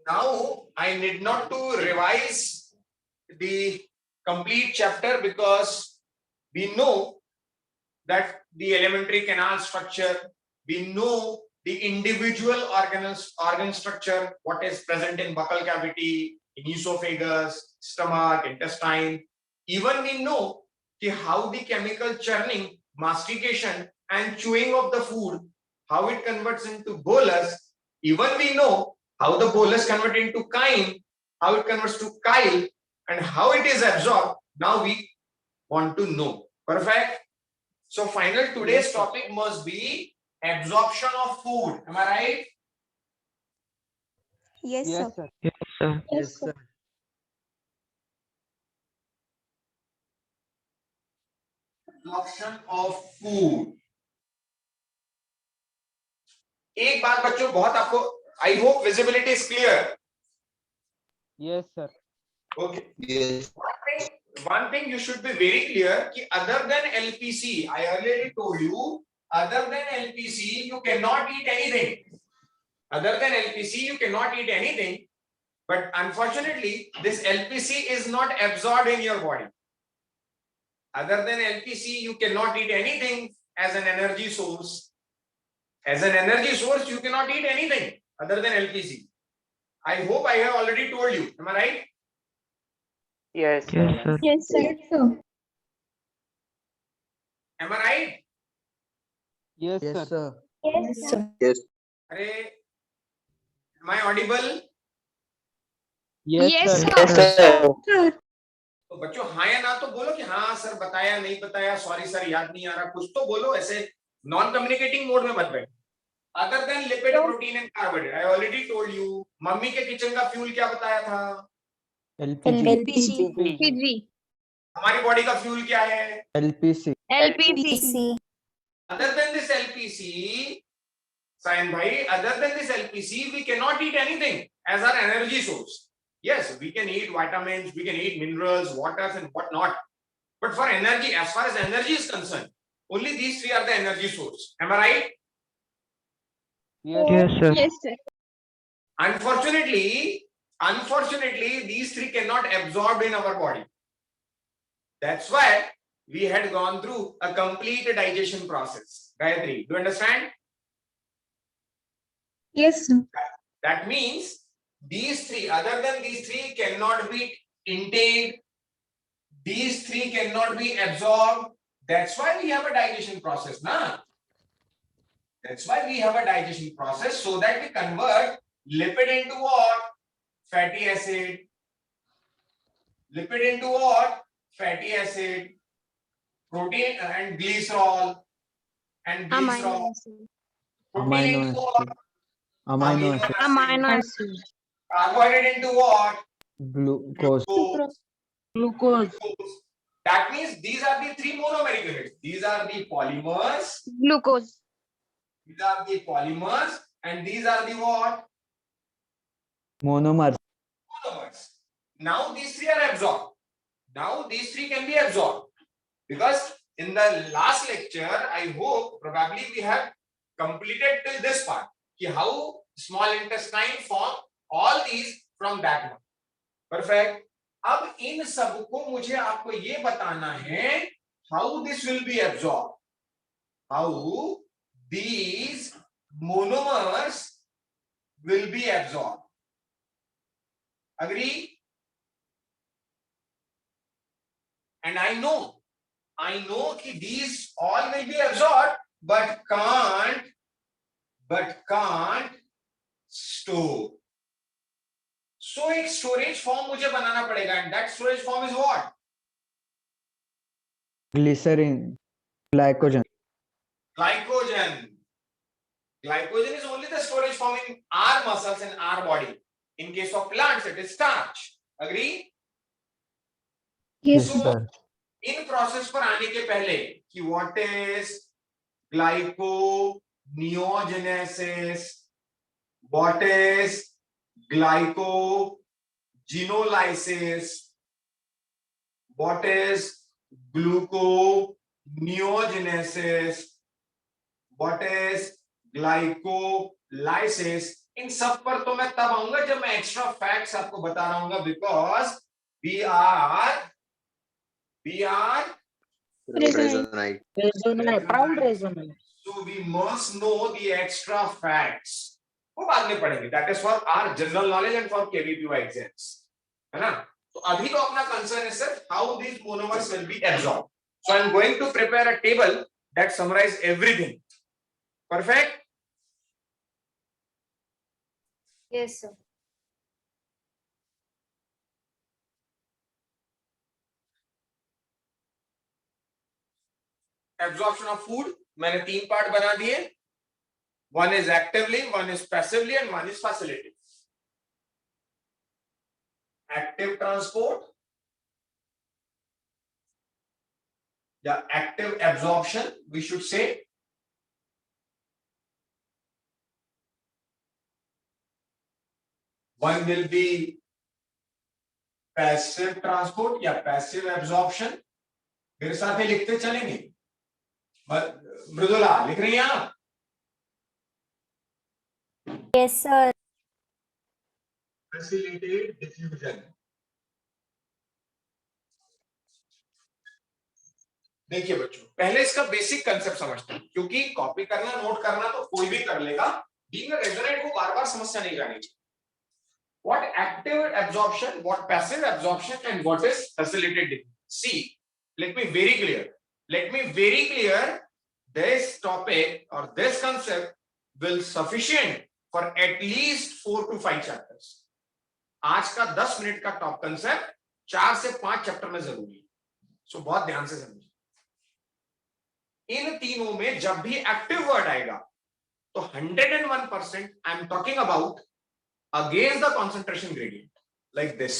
Now I need not to revise the complete chapter because we know that the elementary canal structure, we know the individual organ structure, what is present in buccal cavity, in esophagus, stomach, intestine. Even we know how the chemical churning, mastication and chewing of the food, how it converts into bolus. Even we know how the bolus converts into chyme, how it converts to chyle, and how it is absorbed. Now we want to know. Perfect. So final today's topic must be absorption of food. Am I right? Yes, Yes, sir. sir. Yes, sir. Yes, sir. Absorption of food. एक बात बच्चों बहुत आपको I hope visibility is clear. Yes, sir. Okay. Yes. One thing you should be very clear कि other than LPC, I earlier told you, other than LPC you cannot eat anything. Other than LPC you cannot eat anything. But unfortunately, this LPC is not absorbed in your body. Other than LPC, you cannot eat anything as an energy source. As an energy source, you cannot eat anything other than LPC. I hope I have already told you. Am I right? Yes, sir. Yes, sir. Am I right? Yes, Yes, sir. sir. Yes, sir. Yes. Am I audible? Yes, Yes, sir. Yes, sir. तो बच्चों हाँ या ना तो बोलो कि हाँ sir बताया नहीं बताया, सॉरी सर याद नहीं आ रहा, कुछ तो बोलो. ऐसे नॉन कम्युनिकेटिंग मोड में मत बैठो. Other than lipid, protein and carbohydrate, I already told you. Mummy के किचन का फ्यूल क्या बताया था? LPG. हमारी बॉडी का फ्यूल क्या है? LPC. LPC. Other than this LPC, Sayan bhai, other than this LPC, we cannot eat anything as our energy source. Yes, we can eat vitamins, we can eat minerals, waters and whatnot. But for energy, as far as energy is concerned, only these three are the energy source. Am I right? Yes, Yes, sir. Yes, sir. Unfortunately, these three cannot absorb in our body. That's why we had gone through a complete digestion process. Gayatri, do you understand? Yes, sir. That means these three, other than these three, cannot be intaked. These three cannot be absorbed. That's why we have a digestion process, na? That's why we have a digestion process, so that we convert lipid into what? Fatty acid. Lipid into what? Fatty acid. Protein and glycerol. And glycerol. Protein into what? Amino acid. Amino acid. Carbohydrate into what? Glucose. Glucose. That means these are the three monomeric units. These are the polymers. Glucose. These are the polymers, and these are the what? Monomers. Monomers. Now these three are absorbed. Now these three can be absorbed because in the last lecture, I hope probably we have completed till this part. How small intestine form all these from that one. Perfect. अब इन सबको मुझे आपको ये बताना है how this will be absorbed. How these monomers will be absorbed. Agree? And I know that these all will be absorbed, but can't store. So एक storage form मुझे बनाना पड़ेगा, and that storage form is what? Glycerin. Glycogen. Glycogen. Glycogen is only the storage form in our muscles and our body. In case of plants, it is starch. Agree? Yes, So, sir. इन process पर आने के पहले कि what is glyconeogenesis, what is glycogenolysis, what is gluconeogenesis, what is glycolysis, इन सब पर तो मैं तब आऊंगा जब मैं एक्स्ट्रा फैक्ट्स आपको बता रहा हूँ, because we are Resonite. Reason है, proud reason है. so we must know the extra facts. वो बाद में पढ़ेंगे, that is for our general knowledge and for KVPY exams, है ना? तो अभी तो अपना concern है sir how these monomers will be absorbed. So I am going to prepare a table that summarize everything. Perfect. Yes, sir. Absorption of food मैंने 3 part बना दिए. One is actively, one is passively, and one is facilitative. Active transport, the active absorption, we should say. One will be passive transport या passive absorption. मेरे साथ ही लिखते चलेंगे. मृदुला लिख रही हैं आप? Yes, sir. Facilitated diffusion. देखिए बच्चों, पहले इसका बेसिक कंसेप्ट समझते हैं, क्योंकि कॉपी करना, नोट करना तो कोई भी कर लेगा. बीइंग अ रेजोनेट को बार-बार समस्या नहीं जानी चाहिए. What active absorption, what passive absorption, and what is facilitated diffusion. See, let me very clear. This topic or this concept will sufficient for at least 4 to 5 chapters. आज का 10 minute का top concept 4 से 5 chapter में जरूरी है. सो बहुत ध्यान से समझिए. इन तीनों में जब भी एक्टिव वर्ड आएगा तो 101% I am talking about against the concentration gradient, like this,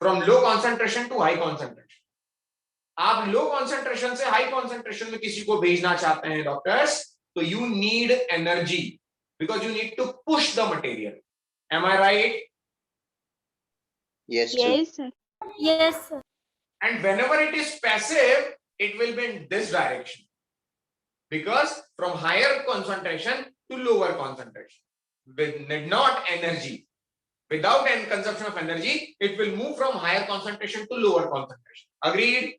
from low concentration to high concentration. आप लो concentration से high concentration में किसी को भेजना चाहते हैं डॉक्टर्स, तो you need energy because you need to push the material. Am I right? Yes, sir. Yes, sir. Yes, sir. And whenever it is passive, it will be in this direction, because from higher concentration to lower concentration, with not energy, without any consumption of energy, it will move from higher concentration to lower concentration. Agreed?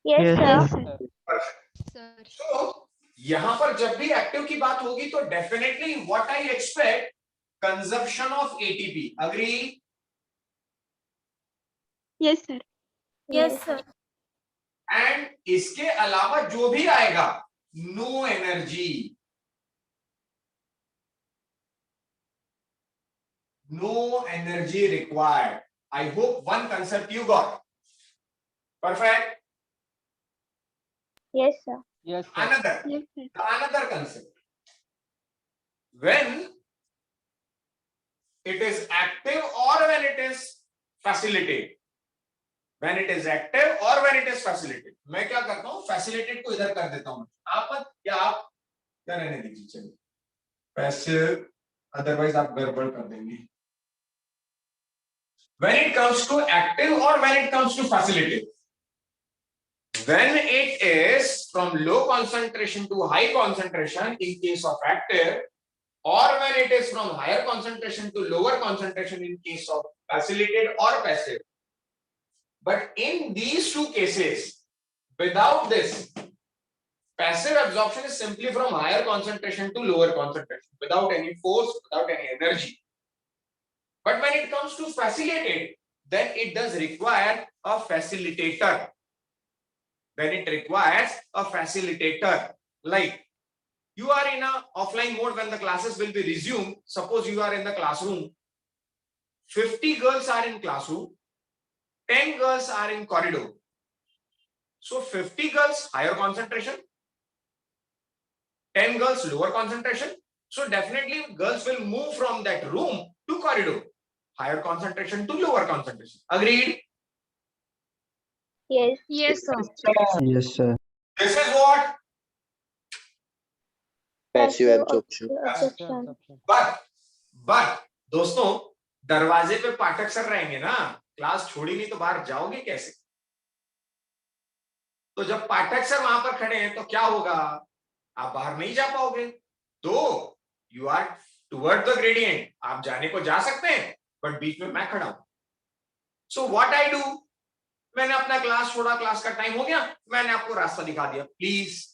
Yes, Yes, sir. Perfect. Sir. So यहाँ पर जब भी active की बात होगी तो definitely what I expect, consumption of ATP. Agree? Yes, sir. Yes, sir. And इसके अलावा जो भी आएगा, no energy, no energy required. I hope one concept you got. Perfect. Yes, sir. Yes, sir. Another concept. When it is active or when it is facilitated. When it is active or when it is facilitated. मैं क्या करता हूँ, facilitated को इधर कर देता हूँ. आप क्या रहने दीजिए, चलिए. Passive, otherwise आप गड़बड़ कर देंगे. When it comes to active or when it comes to facilitated. When it is from low concentration to high concentration in case of active, or when it is from higher concentration to lower concentration in case of facilitated or passive. But in these two cases, without this, passive absorption is simply from higher concentration to lower concentration, without any force, without any energy. But when it comes to facilitated, then it does require a facilitator. Then it requires a facilitator. Like you are in a offline mode when the classes will be resumed. Suppose you are in the classroom. 50 girls are in classroom. 10 girls are in corridor. So 50 girls higher concentration. 10 girls lower concentration. So definitely girls will move from that room to corridor. Higher concentration to lower concentration. Agreed? Yes. Yes, sir. Yes, sir. This is what? Passive absorption. Absorption. But दोस्तों, दरवाजे पे पाठक sir रहेंगे ना, class छोड़ी नहीं तो बाहर जाओगे कैसे? तो जब पाठक सर वहां पर खड़े हैं तो क्या होगा? आप बाहर नहीं जा पाओगे. तो you are toward the gradient, आप जाने को जा सकते हैं, बट बीच में मैं खड़ा हूं. सो व्हाट आई डू, मैंने अपना क्लास छोड़ा, क्लास का टाइम हो गया, मैंने आपको रास्ता दिखा दिया, प्लीज.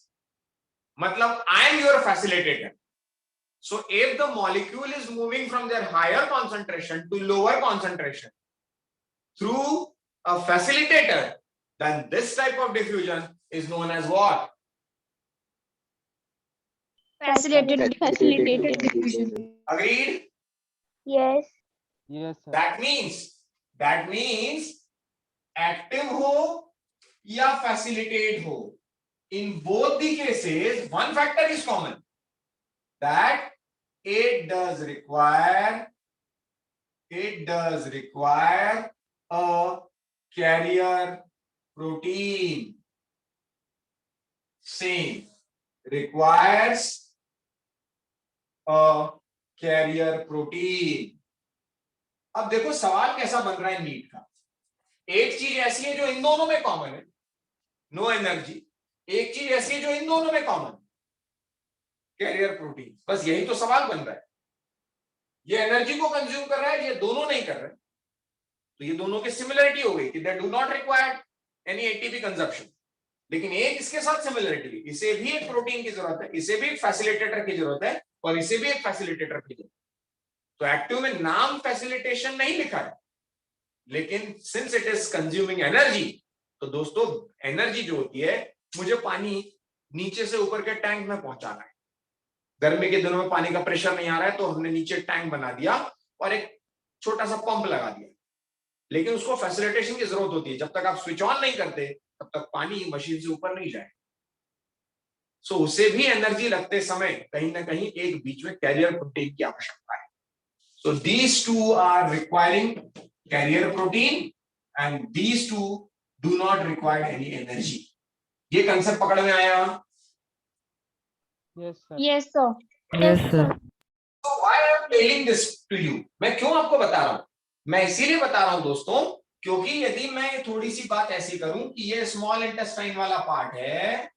मतलब I am your facilitator. So if the molecule is moving from their higher concentration to lower concentration through a facilitator, then this type of diffusion is known as what? Facilitated diffusion. Agreed? Yes. Yes, sir. That means active हो या facilitate हो, in both the cases one factor is common, that it does require a carrier protein. Same, requires a carrier protein. अब देखो सवाल कैसा बन रहा है नीट का. एक चीज ऐसी है जो इन दोनों में कॉमन है, नो एनर्जी. एक चीज ऐसी है जो इन दोनों में कॉमन, कैरियर प्रोटीन. बस यही तो सवाल बन रहा है. ये एनर्जी को कंज्यूम कर रहा है, ये दोनों नहीं कर रहे, तो ये दोनों की सिमिलरिटी हो गई कि they do not require any ATP consumption. लेकिन एक इसके साथ सिमिलरिटी, इसे भी एक प्रोटीन की जरूरत है, इसे भी एक फैसिलिटेटर की जरूरत है, और इसे भी एक फैसिलिटेटर की जरूरत है. तो एक्टिव में नाम फैसिलिटेशन नहीं लिखा है, लेकिन since it is consuming energy, तो दोस्तों एनर्जी जो होती है, मुझे पानी नीचे से ऊपर के टैंक में पहुंचाना है. गर्मी के दिनों में पानी का प्रेशर नहीं आ रहा है, तो हमने नीचे टैंक बना दिया और एक छोटा सा पंप लगा दिया. लेकिन उसको फैसिलिटेशन की जरूरत होती है. जब तक आप स्विच ऑन नहीं करते, तब तक पानी मशीन से ऊपर नहीं जाए. सो उसे भी एनर्जी लगते समय कहीं ना कहीं एक बीच में कैरियर प्रोटीन की आवश्यकता है. So these two are requiring carrier protein and these two do not require any energy. ये कंसेप्ट पकड़ में आया? Yes, sir. Yes, sir. Yes, sir. So why I am telling this to you? मैं क्यों आपको बता रहा हूं? मैं इसीलिए बता रहा हूं दोस्तों, क्योंकि यदि मैं थोड़ी सी बात ऐसी करूं कि ये स्मॉल इंटेस्टाइन वाला पार्ट है,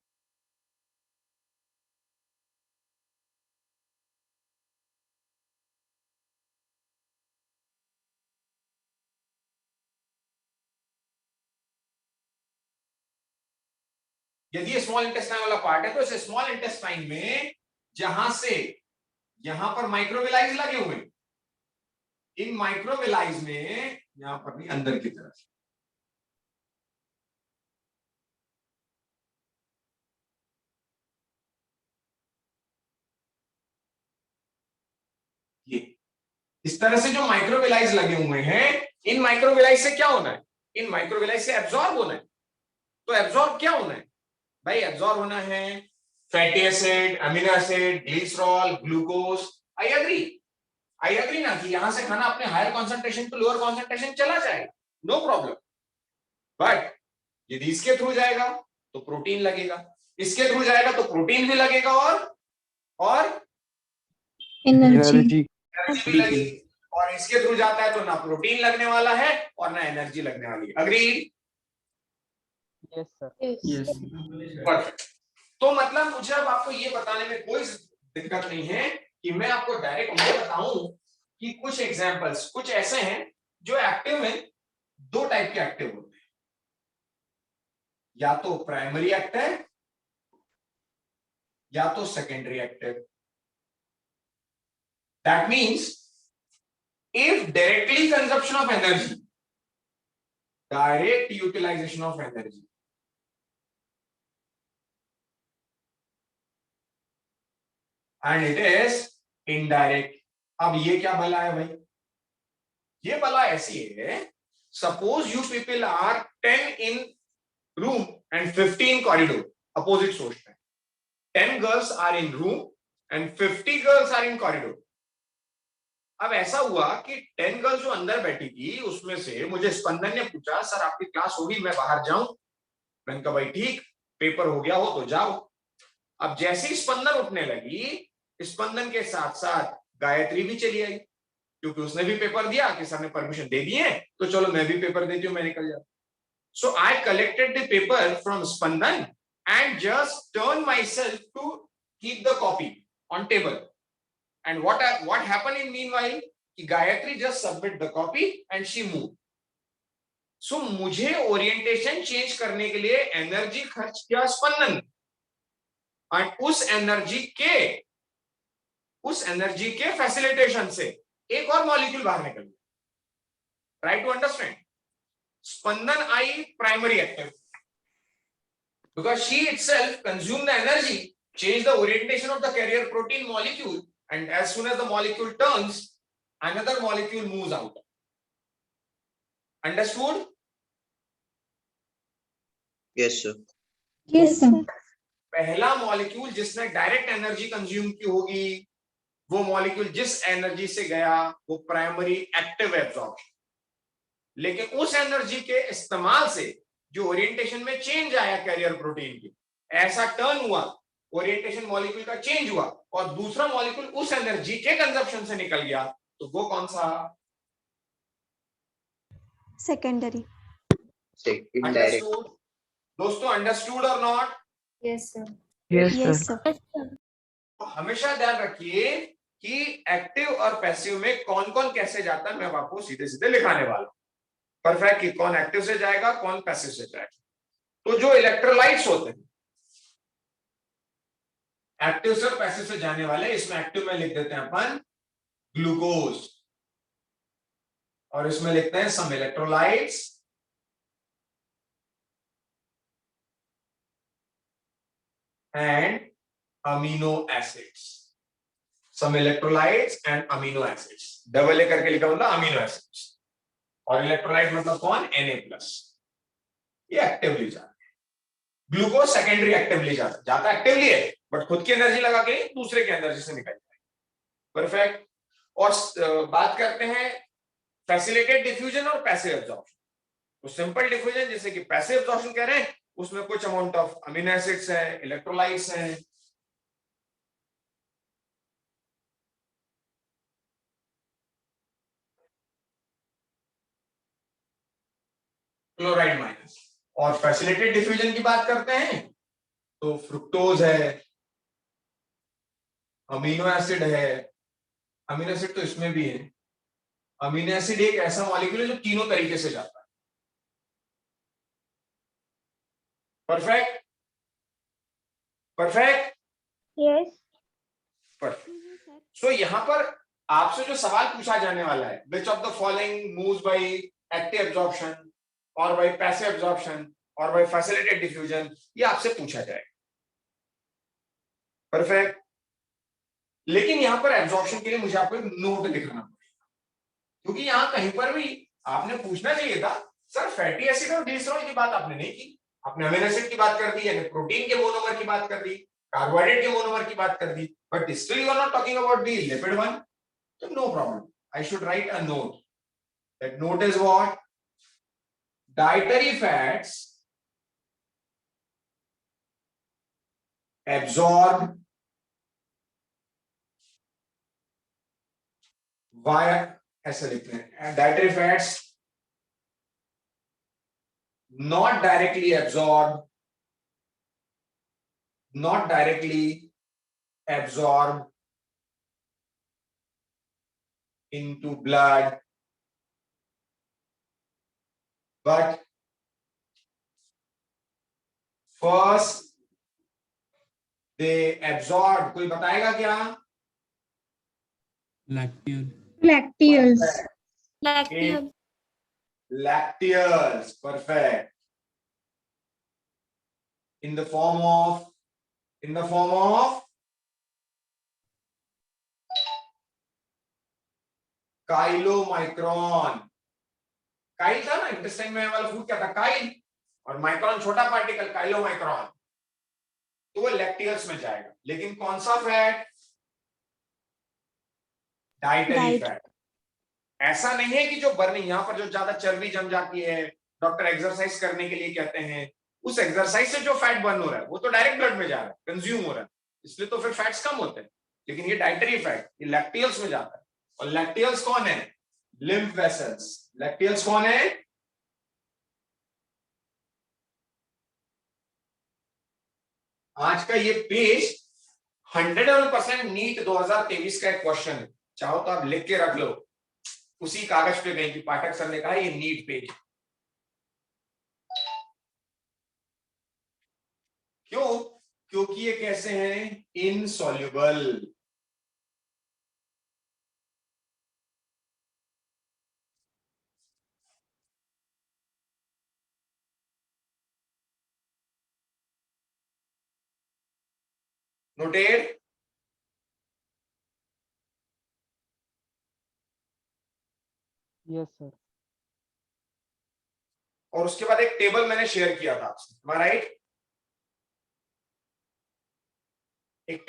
यदि ये स्मॉल इंटेस्टाइन वाला पार्ट है, तो इस स्मॉल इंटेस्टाइन में जहां से यहां पर माइक्रोविलाइज लगे हुए, इन माइक्रोविलाइज में यहां पर नहीं, अंदर की तरफ ये इस तरह से जो माइक्रोविलाइज लगे हुए हैं, इन माइक्रोविलाइज से क्या होना है? इन माइक्रोविलाइज से एब्जॉर्ब होना है. तो एब्जॉर्ब क्या होना है भाई? एब्जॉर्ब होना है fatty acid, amino acid, glycerol, glucose. I agree ना कि यहां से खाना अपने higher concentration to lower concentration चला जाएगा, नो प्रॉब्लम. बट यदि इसके थ्रू जाएगा तो प्रोटीन लगेगा, इसके थ्रू जाएगा तो प्रोटीन भी लगेगा, और Energy. एनर्जी भी लगेगी. और इसके थ्रू जाता है तो ना प्रोटीन लगने वाला है और ना एनर्जी लगने वाली है. Agree? Yes, sir. Yes. Perfect. तो मतलब मुझे अब आपको ये बताने में कोई दिक्कत नहीं है कि मैं आपको डायरेक्ट ये बताऊं कि कुछ एग्जांपल्स कुछ ऐसे हैं जो एक्टिव में दो टाइप के एक्टिव होते हैं, या तो प्राइमरी एक्टिव या तो secondary active. That means if directly consumption of energy, direct utilization of energy, and it is indirect. अब ये क्या भला है भाई? ये भला ऐसी है, suppose you people are 10 in room and 15 corridor, opposite सोच रहे हैं. 10 girls are in room and 50 girls are in corridor. अब ऐसा हुआ कि 10 गर्ल्स जो अंदर बैठी थी, उसमें से मुझे स्पंदन ने पूछा, सर आपकी क्लास होगी, मैं बाहर जाऊं? मैंने कहा भाई ठीक, पेपर हो गया हो तो जाओ. अब जैसे ही स्पंदन उठने लगी, स्पंदन के साथ साथ गायत्री भी चली आई, क्योंकि उसने भी पेपर दिया कि सर ने परमिशन दे दी है, तो चलो मैं भी पेपर देती हूँ, मैं निकल जाता. So I collected the paper from Spandan and just turn myself to keep the copy on table. and what happened in meanwhile कि Gayatri just submit the copy and she moved. So मुझे orientation change करने के लिए energy खर्च किया स्पंदन, और उस energy के फैसिलिटेशन से एक और मॉलिक्यूल बाहर निकल गया. Try to understand. Spandan I primary active because she itself consumed the energy, changed the orientation of the carrier protein molecule, and as soon as the molecule turns, another molecule moves out. Understood? Yes, sir. Yes, sir. पहला molecule जिसने direct energy consume की होगी, वो molecule जिस energy से गया वो primary active absorption, लेकिन उस एनर्जी के इस्तेमाल से जो ओरिएंटेशन में चेंज आया कैरियर प्रोटीन की, ऐसा टर्न हुआ, ओरिएंटेशन मॉलिक्यूल का चेंज हुआ और दूसरा मॉलिक्यूल उस एनर्जी के कंजप्शन से निकल गया, तो वो कौन सा? Secondary. Indirect. अंडरस्टूड दोस्तों? अंडरस्टूड और not? Yes, sir. Yes, Yes, sir. तो हमेशा ध्यान रखिए कि एक्टिव और पैसिव में कौन कौन कैसे जाता है, मैं आपको सीधे सीधे लिखाने वाला हूं. परफेक्ट कि कौन एक्टिव से जाएगा, कौन पैसिव से जाएगा. तो जो इलेक्ट्रोलाइट्स होते हैं एक्टिव से और पैसिव से जाने वाले, इसमें एक्टिव में लिख देते हैं अपन ग्लूकोज, और इसमें लिखते हैं some electrolytes and amino acids. Some electrolytes and amino acids, double A करके लिखा मतलब अमीनो एसिड्स, और इलेक्ट्रोलाइट मतलब कौन? Na+. ये एक्टिवली जाता है. ग्लूकोज सेकेंडरी एक्टिवली जाता एक्टिवली है, बट खुद की एनर्जी लगा के दूसरे की एनर्जी से निकल जाएगा. परफेक्ट. और बात करते हैं फैसिलिटेटेड डिफ्यूजन और पैसिव एब्जॉर्प्शन. तो सिंपल डिफ्यूजन जैसे कि पैसिव एब्जॉर्प्शन कह रहे हैं, उसमें कुछ अमाउंट ऑफ अमीनो एसिड्स है, इलेक्ट्रोलाइट्स हैं. Chloride minus. और फैसिलिटेटेड डिफ्यूजन की बात करते हैं तो फ्रुक्टोज है, अमीनो एसिड है. अमीनो एसिड तो इसमें भी है. अमीनो एसिड एक ऐसा मॉलिक्यूल है जो तीनों तरीके से जाता है. परफेक्ट. परफेक्ट. Yes. परफेक्ट. सो यहां पर आपसे जो सवाल पूछा जाने वाला है, which of the following moves by active absorption और बाय पैसिव एब्जॉर्प्शन और बाय फैसिलिटेटेड डिफ्यूजन, ये आपसे पूछा जाएगा. परफेक्ट. लेकिन यहां पर एब्जॉर्प्शन के लिए मुझे आपको एक नोट लिखना पड़ेगा, क्योंकि यहां कहीं पर भी आपने पूछना चाहिए था सर फैटी एसिड और ग्लिसरॉल की बात आपने नहीं की. आपने अमीनो एसिड की बात कर दी, यानी प्रोटीन के मोनोमर की बात कर दी, कार्बोहाइड्रेट के मोनोमर की बात कर दी, but still you are not talking about the lipid one. So no problem. I should write a note. That note is what? Dietary fats absorbed via, ऐसा लिखते हैं, dietary fats not directly absorbed into blood, but first they absorb. कोई बताएगा क्या? Lacteals. Lacteals. Perfect. In the form of chylomicron. Kyle था ना intestine में वाला फूड, क्या था? काइल. और माइक्रोन छोटा पार्टिकल, काइलोमाइक्रोन. तो वो लैक्टियल्स में जाएगा. लेकिन कौन सा फैट? Dietary fat. ऐसा नहीं है कि जो बर्निंग, यहां पर जो ज्यादा चर्बी जम जाती है, डॉक्टर एक्सरसाइज करने के लिए कहते हैं, उस एक्सरसाइज से जो फैट बर्न हो रहा है वो तो डायरेक्ट ब्लड में जा रहा है, कंज्यूम हो रहा है, इसलिए तो फिर फैट्स कम होते हैं. लेकिन ये डाइटरी फैट, ये लैक्टियल्स में जाता है. और लैक्टियल्स कौन है? Lymph vessels. लैक्टियल्स कौन है? आज का ये पेज 101% नीट 2023 का एक क्वेश्चन है, चाहो तो आप लिख के रख लो उसी कागज पे कहीं कि पाठक सर ने कहा ये नीट पेज। क्यों? क्योंकि ये कैसे हैं? इनसॉल्युबल। नोटेड? Yes, sir. और उसके बाद एक टेबल मैंने शेयर किया था आपसे, am I right? एक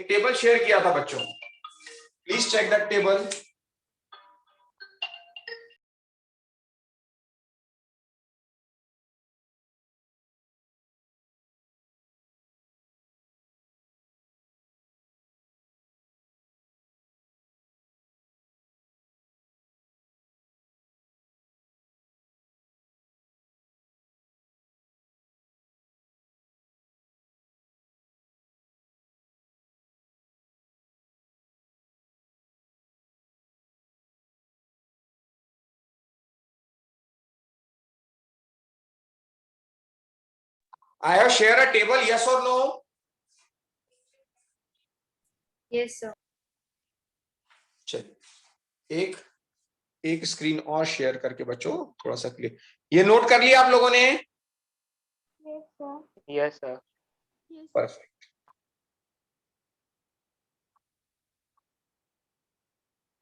टेबल शेयर किया था बच्चों, please check that table. I have shared a table, yes or no? Yes, sir. चलिए एक स्क्रीन और शेयर करके बच्चों थोड़ा सा क्लियर, ये नोट कर लिया आप लोगों ने? Yes, sir. Yes, sir. Perfect.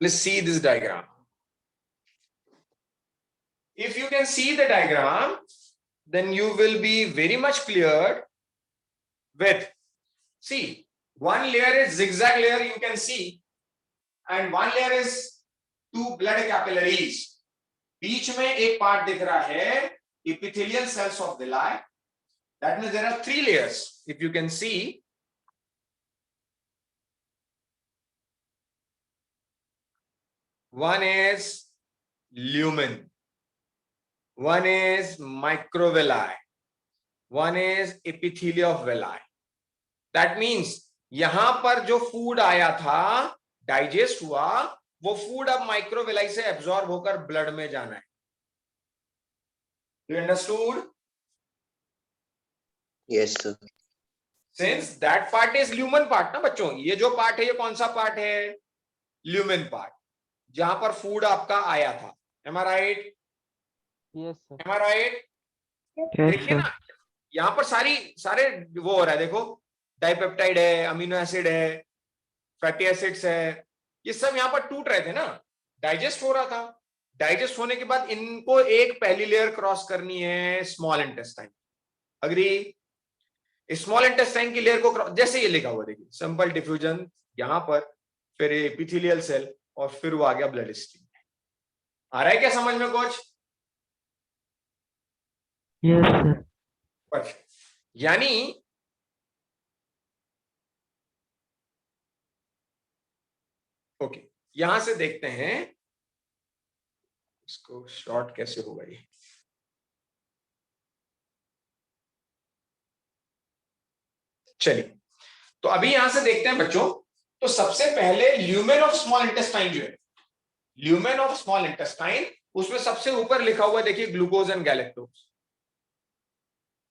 Let's see this diagram. If you can see the diagram, then you will be very much cleared with, see, one layer is zigzag layer, you can see, and one layer is two blood capillaries. बीच में एक part दिख रहा है epithelial cells of villi. That means there are three layers. If you can see, one is lumen, one is microvilli, one is epithelium of villi. That means यहां पर जो food आया था, डाइजेस्ट हुआ, वो फूड अब माइक्रोविलाई से absorb होकर ब्लड में जाना है। You understood? Yes, sir. Since that part is lumen part ना बच्चों, ये जो पार्ट है ये कौन सा पार्ट है? ल्यूमेन पार्ट, जहां पर फूड आपका आया था। Am I right? Yes, sir. Am I right? Yes, देखिए ना, यहाँ पर सारे वो हो रहा है, देखो डाइपेप्टाइड है, अमीनो एसिड है, फैटी एसिड्स है, ये सब यहाँ पर टूट रहे थे ना, डाइजेस्ट हो रहा था। डाइजेस्ट होने के बाद इनको एक पहली लेयर क्रॉस करनी है, small intestine. Agree? Small intestine की लेयर को जैसे ये लिखा हुआ देखिए, सिंपल डिफ्यूजन यहां पर, फिर एपिथेलियल सेल, और फिर वो आ गया ब्लड स्ट्रीम। आ रहा है क्या समझ में कुछ? Yes, sir. परफेक्ट। यानी ओके, यहां से देखते हैं इसको शॉर्ट कैसे होगा ये। चलिए, तो अभी यहां से देखते हैं बच्चों, तो सबसे पहले ल्यूमेन ऑफ स्मॉल इंटेस्टाइन जो है, ल्यूमेन ऑफ स्मॉल इंटेस्टाइन, उसमें सबसे ऊपर लिखा हुआ देखिए ग्लूकोज एंड गैलेक्टोज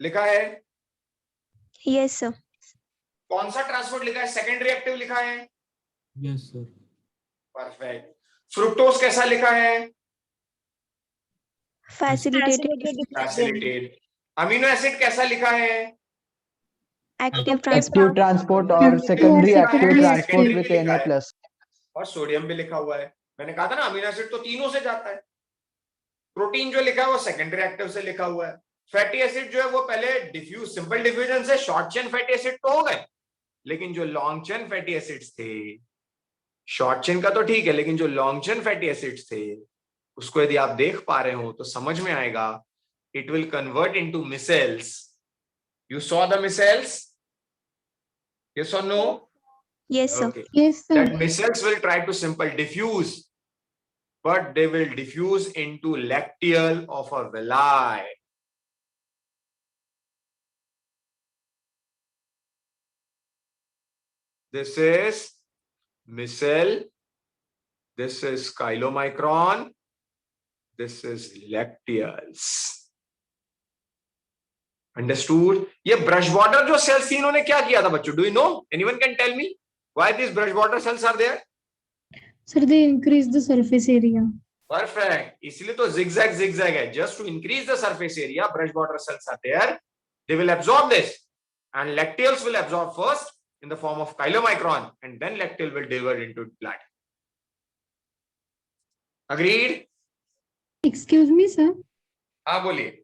लिखा है। Yes, sir. कौन सा ट्रांसपोर्ट लिखा है? सेकेंडरी एक्टिव लिखा है। Yes, sir. परफेक्ट। फ्रुक्टोज कैसा लिखा है? फैसिलिटेटेड। अमीनो एसिड कैसा लिखा है? Active Active transport or Active secondary or active secondary transport active. with Na plus. और सोडियम भी लिखा हुआ है। मैंने कहा था ना, अमीनो एसिड तो तीनों से जाता है। प्रोटीन जो लिखा है वो सेकेंडरी एक्टिव से लिखा हुआ है। फैटी एसिड जो है वो पहले डिफ्यूज, सिंपल डिफ्यूजन से शॉर्ट चेन फैटी एसिड तो हो गए, लेकिन जो लॉन्ग चेन फैटी एसिड्स थे, शॉर्ट चेन का तो ठीक है, लेकिन जो लॉन्ग चेन फैटी एसिड्स थे, उसको यदि आप देख पा रहे हो तो समझ में आएगा, it will convert into micelles. You saw the micelles? Yes or no? Yes, sir. Okay. Yes, sir. That micells will try to simple diffuse, but they will diffuse into lacteal of a villi. This is micelle. This is chylomicron. This is lacteals. Understood? ये brush border जो cells थी इन्होंने क्या किया था बच्चों? Do you know? Anyone can tell me why these brush border cells are there? Sir, they increase the surface area. Perfect. इसलिए तो zigzag है. Just to increase the surface area, brush border cells are there. They will absorb this, and lacteals will absorb first in the form of chylomicron, and then lacteal will divert into blood. Agreed? Excuse me, sir. हाँ बोलिए.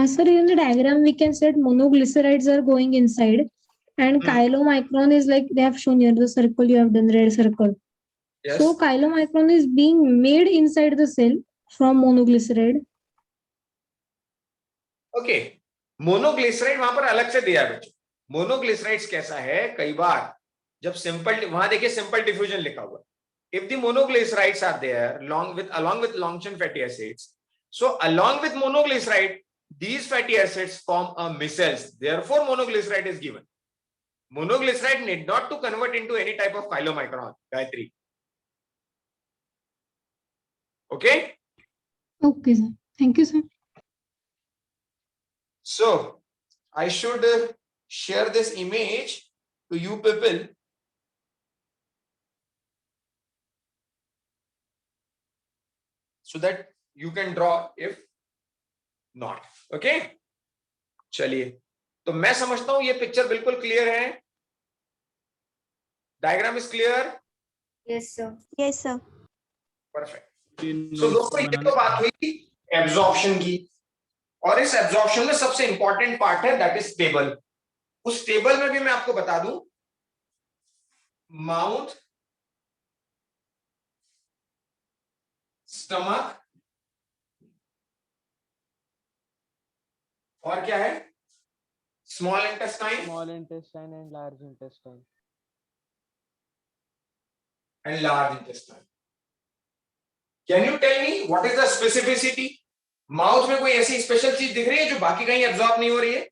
Sir, in the diagram, we can say monoglycerides are going inside, and chylomicron is like they have shown here the circle you have done, red circle. Yes. So chylomicron is being made inside the cell from monoglyceride. Okay. Monoglyceride वहां पर अलग से दिया है बच्चों. Monoglycerides कैसा है, कई बार जब सिंपल, वहां देखिए सिंपल डिफ्यूजन लिखा हुआ है. If the monoglycerides are there along with long chain fatty acids, so along with monoglyceride, these fatty acids form a micelles. Therefore, monoglyceride is given. Monoglyceride need not to convert into any type of chylomicron. Gayatri. Okay. Okay, sir. Thank you, sir. So I should share this image to you people. So that you can draw if not. Okay. चलिए, तो मैं समझता हूं ये picture बिल्कुल clear है. Diagram is clear. Yes, sir. Yes, sir. Perfect. So दोस्तों ये तो बात हुई एब्जॉर्प्शन की, और इस एब्जॉर्प्शन में सबसे इंपॉर्टेंट पार्ट है दैट इज टेबल. उस टेबल में भी मैं आपको बता दूं, माउथ, स्टमक और क्या है, small intestine Small intestine and large intestine. and large intestine. Can you tell me what is the specificity? Mouth में कोई ऐसी स्पेशल चीज दिख रही है जो बाकी कहीं एब्जॉर्ब नहीं हो रही है?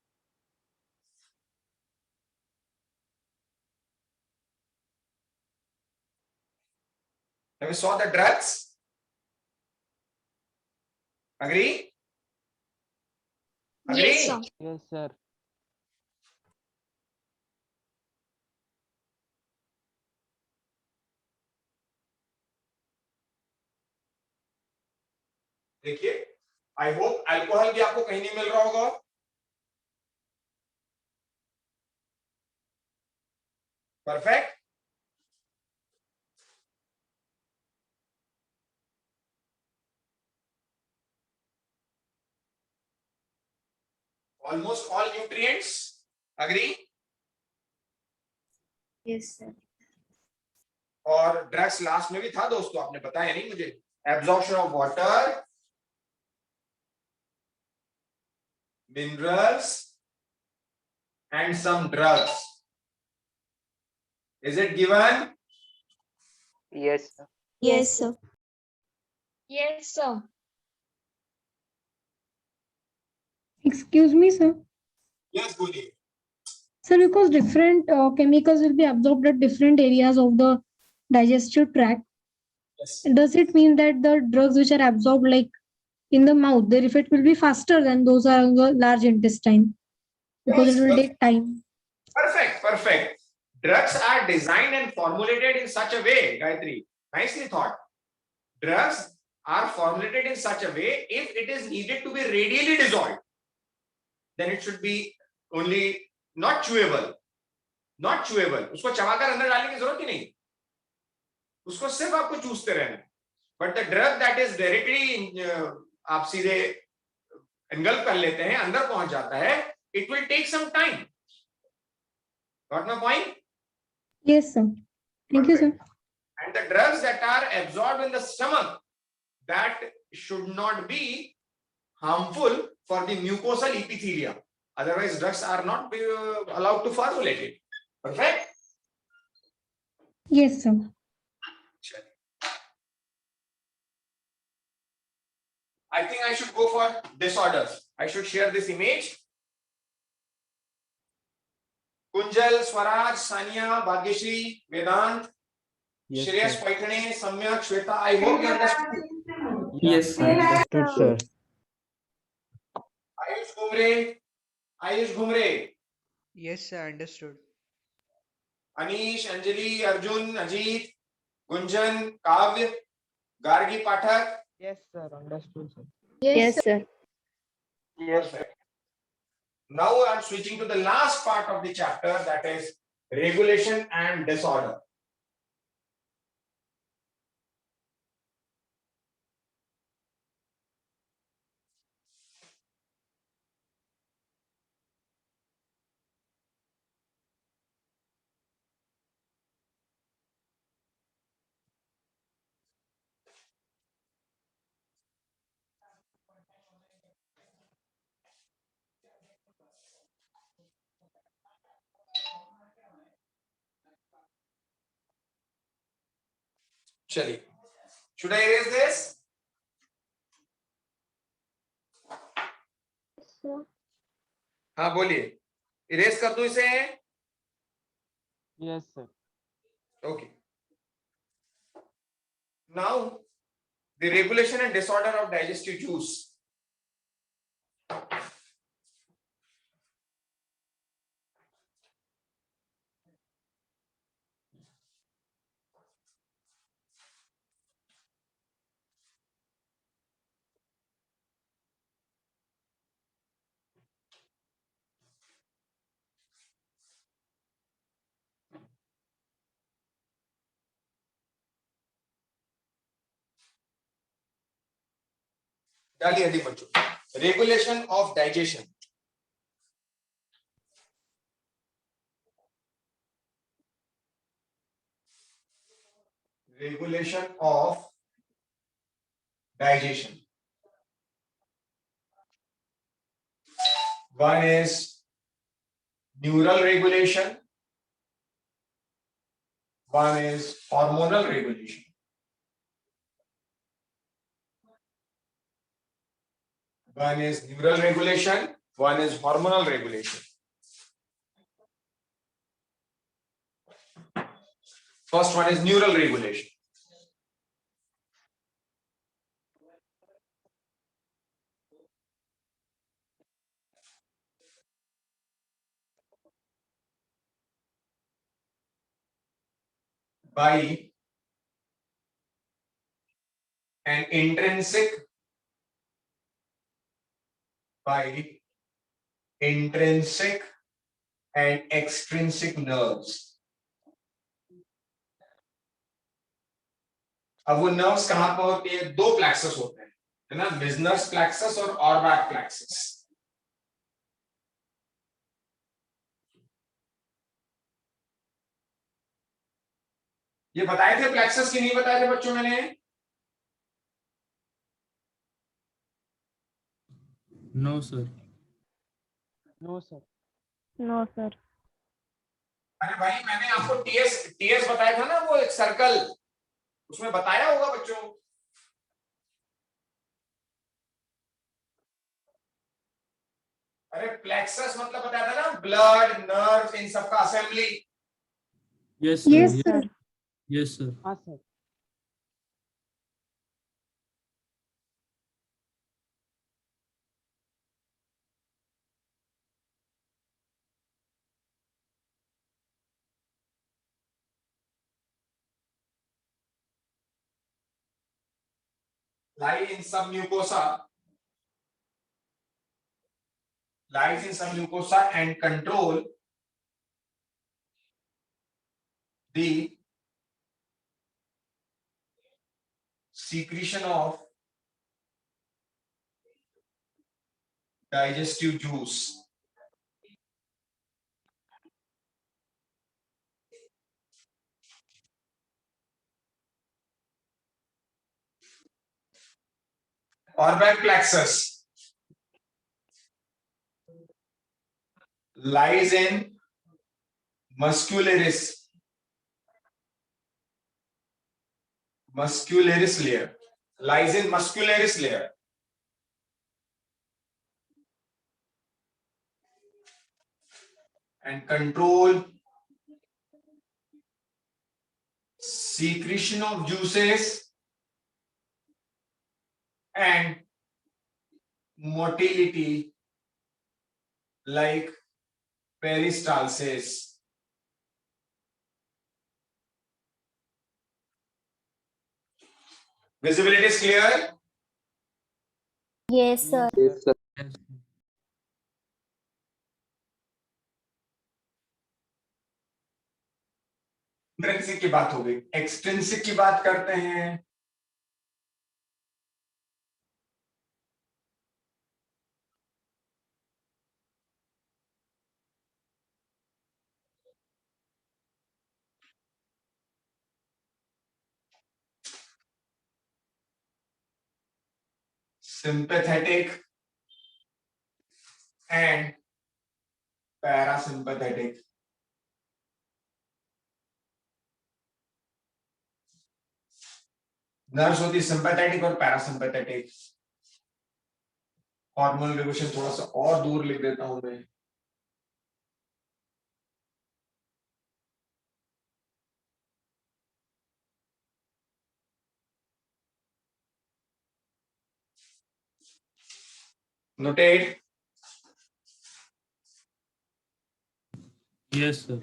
Have you saw the drugs? Agree? Agree? Yes, sir. Yes, sir. देखिए, आई होप अल्कोहल भी आपको कहीं नहीं मिल रहा होगा. Perfect. Almost all nutrients. Agree? Yes, sir. और ड्रग्स लास्ट में भी था दोस्तों, आपने बताया नहीं मुझे. Absorption of water, minerals and some drugs. Is it given? Yes, sir. Yes, sir. Yes, sir. Excuse me, sir. Yes, बोलिए. Sir, because different chemicals will be absorbed at different areas of the digestive tract. Yes. Does it mean that the drugs which are absorbed like in the mouth, their effect will be faster than those are in the large intestine? Because Yes, it will sir. take time. Perfect, perfect. Drugs are designed and formulated in such a way, Gayatri. Nicely thought. Drugs are formulated in such a way, if it is needed to be radially dissolved, then it should be only not chewable. Not chewable. उसको चबाकर अंदर डालने की जरूरत ही नहीं. उसको सिर्फ आपको चूसते रहना है. But the drug that is directly आप सीधे engulf कर लेते हैं, अंदर पहुंच जाता है, it will take some time. Got my point? Yes, sir. Thank you, sir. And the drugs that are absorbed in the stomach, that should not be harmful for the mucosal epithelia. Otherwise, drugs are not allowed to formulate it. Perfect? Yes, sir. I think I should go for disorders. I should share this image. Kunjal, Swaraj, Sania, Bhagyashree, Vedant, Yes, Shreyas sir. Paikhane, Samyak, Shweta. I hope you understood. Yes, sir. Understood, sir. Ayush Ghumre, Ayush Ghumre, Yes, sir, understood. Anish, Anjali, Arjun, Ajit, Gunjan, Kavya, Gargi Pathak. Yes, sir. Understood, sir. Yes, sir. Perfect. Now I'm switching to the last part of the chapter, that is regulation and disorder. Chali. Should I erase this? हाँ बोलिए, erase कर दूं इसे? Yes, sir. Okay. Now the regulation and disorder of digestive juice. डालिए अधिक बच्चों, regulation of digestion. Regulation of digestion. One is neural regulation. One is hormonal regulation. One is neural regulation. One is hormonal regulation. First one is neural regulation. By an intrinsic and extrinsic nerves. अब वो nerves कहां पर होती है? दो plexus होते हैं, है ना, बिजनस प्लेक्सस और ऑर्बैक प्लेक्सस. ये बताए थे प्लेक्सस की नहीं बताए थे बच्चों मैंने? No, sir. No, sir. No, sir. अरे भाई मैंने आपको टीएस बताया था ना, वो एक सर्कल, उसमें बताया होगा बच्चों. अरे प्लेक्सस मतलब बताया था ना, ब्लड, नर्व, इन सब का assembly. Yes, sir. Yes, sir. Yes, sir. Ah, sir. Lie in some mucosa and control the secretion of digestive juice. Orbic plexus lies in muscularis layer. Lies in muscularis layer. and control secretion of juices and motility like peristalsis. Visibility is clear? Yes, sir. Yes, sir. Intrinsic की बात हो गई, extrinsic की बात करते हैं। Sympathetic and parasympathetic. Nerves होती sympathetic और पैरासिम्पैथेटिक। हार्मोनल रेगुलेशन थोड़ा सा और दूर लिख देता हूं मैं। Noted? Yes, sir.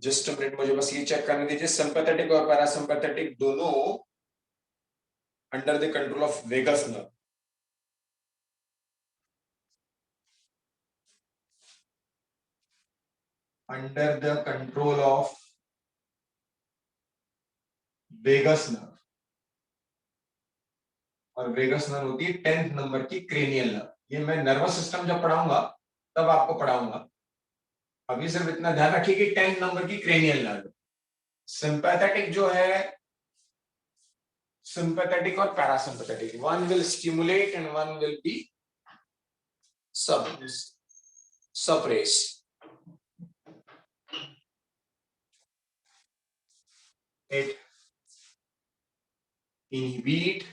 Just minute, मुझे बस ये चेक करने दीजिए। सिंपैथेटिक और पैरासिम्पैथेटिक दोनों under the control of vagus nerve. Under the control of vagus nerve. और वेगस नर्व होती है 10th नंबर की क्रेनियल नर्व। ये मैं नर्वस सिस्टम जब पढ़ाऊंगा तब आपको पढ़ाऊंगा। अभी सिर्फ इतना ध्यान रखिए कि 10th नंबर की क्रेनियल नर्व। सिंपैथेटिक जो है, sympathetic or parasympathetic, one will stimulate and one will be suppress. It inhibit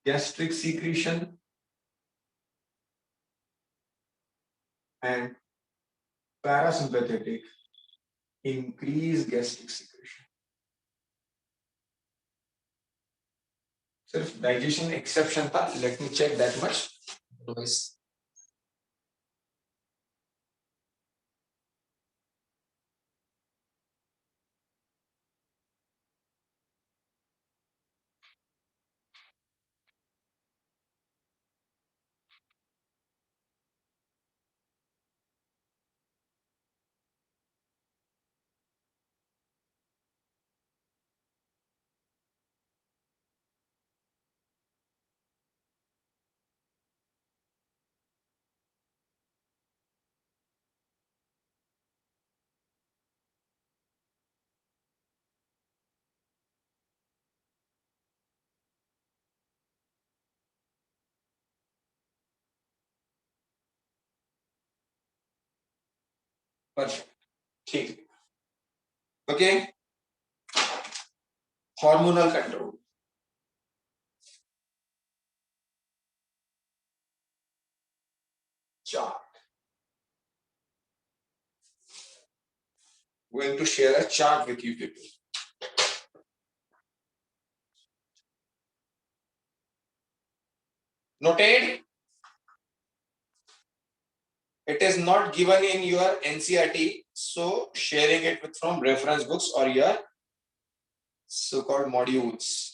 gastric secretion and parasympathetic increase gastric secretion. सिर्फ डाइजेशन एक्सेप्शन था, let me check that much. ठीक, okay. Hormonal control, chart. Going to share a chart with you people. Noted? It is not given in your NCERT, so sharing it with from reference books or your so-called modules.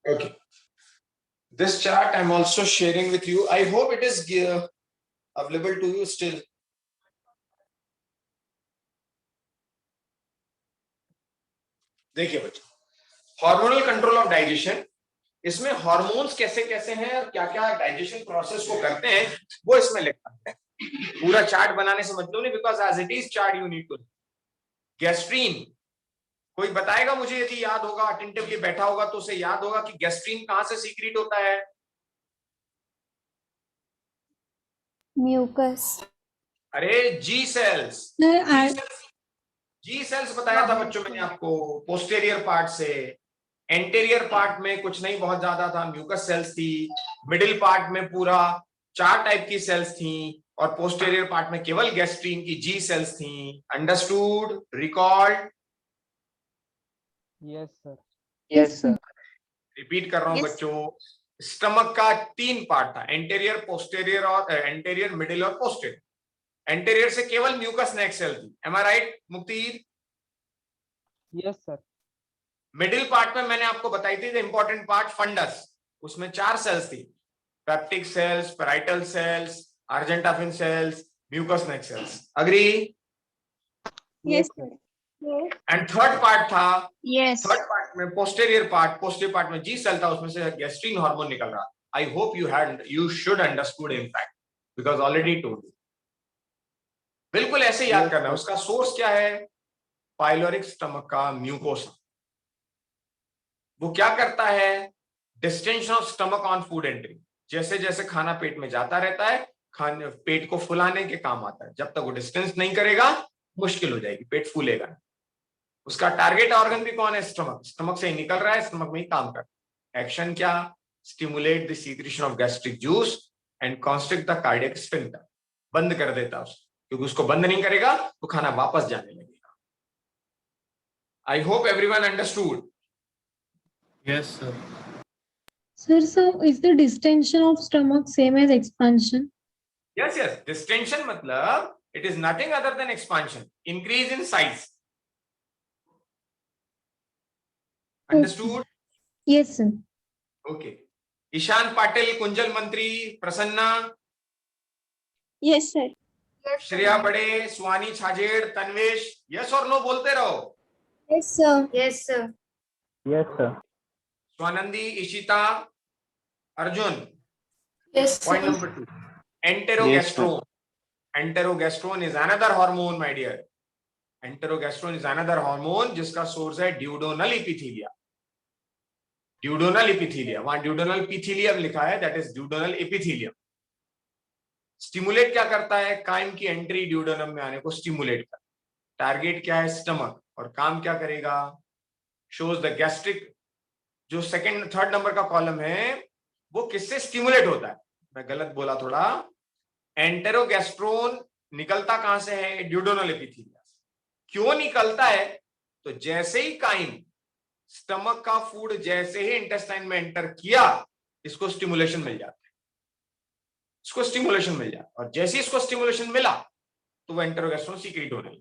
Okay. This chart I'm also sharing with you. I hope it is available to you still. देखिए बच्चों, hormonal control of digestion, इसमें hormones कैसे कैसे हैं और क्या क्या digestion process को करते हैं वो इसमें लिखा है। पूरा चार्ट बनाने से मतलब नहीं, because as it is chart you need to. Gastrin, कोई बताएगा मुझे, यदि याद होगा, अटेंटिवली बैठा होगा तो उसे याद होगा कि गैस्ट्रीन कहां से सीक्रेट होता है? म्यूकस। अरे जी सेल्स, जी सेल्स बताया था बच्चों मैंने आपको, पोस्टेरियर पार्ट से। एंटेरियर पार्ट में कुछ नहीं बहुत ज्यादा था, म्यूकस सेल्स थी। मिडिल पार्ट में पूरा 4 टाइप की सेल्स थी, और पोस्टेरियर पार्ट में केवल गैस्ट्रीन की जी सेल्स थी। Understood? Record? Yes, sir. Yes, sir. Repeat कर रहा हूं Yes. बच्चों, स्टमक का 3 पार्ट था, एंटेरियर, पोस्टेरियर और एंटेरियर, मिडिल और पोस्टेरियर। एंटेरियर से केवल म्यूकस नेक सेल थी, एम आई राइट मुक्तिर? Yes, sir. मिडिल पार्ट में मैंने आपको बताई थी इंपॉर्टेंट पार्ट, फंडस, उसमें 4 सेल्स थी, peptic cells, parietal cells, argentaffin cells, mucus neck cells. Agree? Yes, sir. And third part था, Yes. थर्ड पार्ट में पोस्टेरियर पार्ट में जी सेल था, उसमें से गैस्ट्रीन हार्मोन निकल रहा। I hope you should understood in fact, because already told you. बिल्कुल ऐसे याद करना है। उसका सोर्स क्या है? पाइलोरिक स्टमक का म्यूकोसा। वो क्या करता है? Distension of stomach on food entry. जैसे जैसे खाना पेट में जाता रहता है, खाने पेट को फुलाने के काम आता है। जब तक वो डिस्टेंस नहीं करेगा मुश्किल हो जाएगी, पेट फूलेगा नहीं। उसका टारगेट ऑर्गन भी कौन है? स्टमक। स्टमक से ही निकल रहा है, स्टमक में ही काम कर रहा है। एक्शन क्या? Stimulate the secretion of gastric juice and constrict the cardiac sphincter. बंद कर देता है उसको, क्योंकि उसको बंद नहीं करेगा तो खाना वापस जाने लगेगा। I hope everyone understood. Yes, sir. Sir, so is the distension of stomach same as expansion? Yes yes, distension मतलब it is nothing other than expansion, increase in size. Understood? Yes, sir. Okay. Ishan Patil, Kunjal Mantri, Prasanna, Yes, sir. Shreya Bade, Suhani Chhajed, Tanvesh, yes और no बोलते रहो। Yes, sir. Yes, sir. Yes, sir. Swanandi, Ishita, Arjun. Yes, Point number 2, enterogestrone. Enterogestrone is another hormone, my dear. Enterogestrone is another hormone जिसका source है ड्यूडोनल एपिथीलिया। ड्यूडोनल एपिथीलिया, वहां ड्यूडोनल epithelium लिखा है, that is ड्यूडोनल epithelium. Stimulate क्या करता है? काइम की एंट्री ड्यूडोनम में आने को स्टिमुलेट करता है। टारगेट क्या है? स्टमक। और काम क्या करेगा? Shows the gastric. जो सेकंड थर्ड नंबर का कॉलम है वो किससे स्टिमुलेट होता है? मैं गलत बोला थोड़ा। एंटेरोगेस्ट्रोन निकलता कहां से है? ड्यूडोनल एपिथीलिया से। क्यों निकलता है? तो जैसे ही काइम स्टमक का फूड जैसे ही इंटेस्टाइन में एंटर किया, इसको स्टिमुलेशन मिल जाता है, इसको स्टिमुलेशन मिल जाता है। और जैसे ही इसको स्टिमुलेशन मिला तो वो एंटेरोगेस्ट्रोन सीक्रेट हो रही।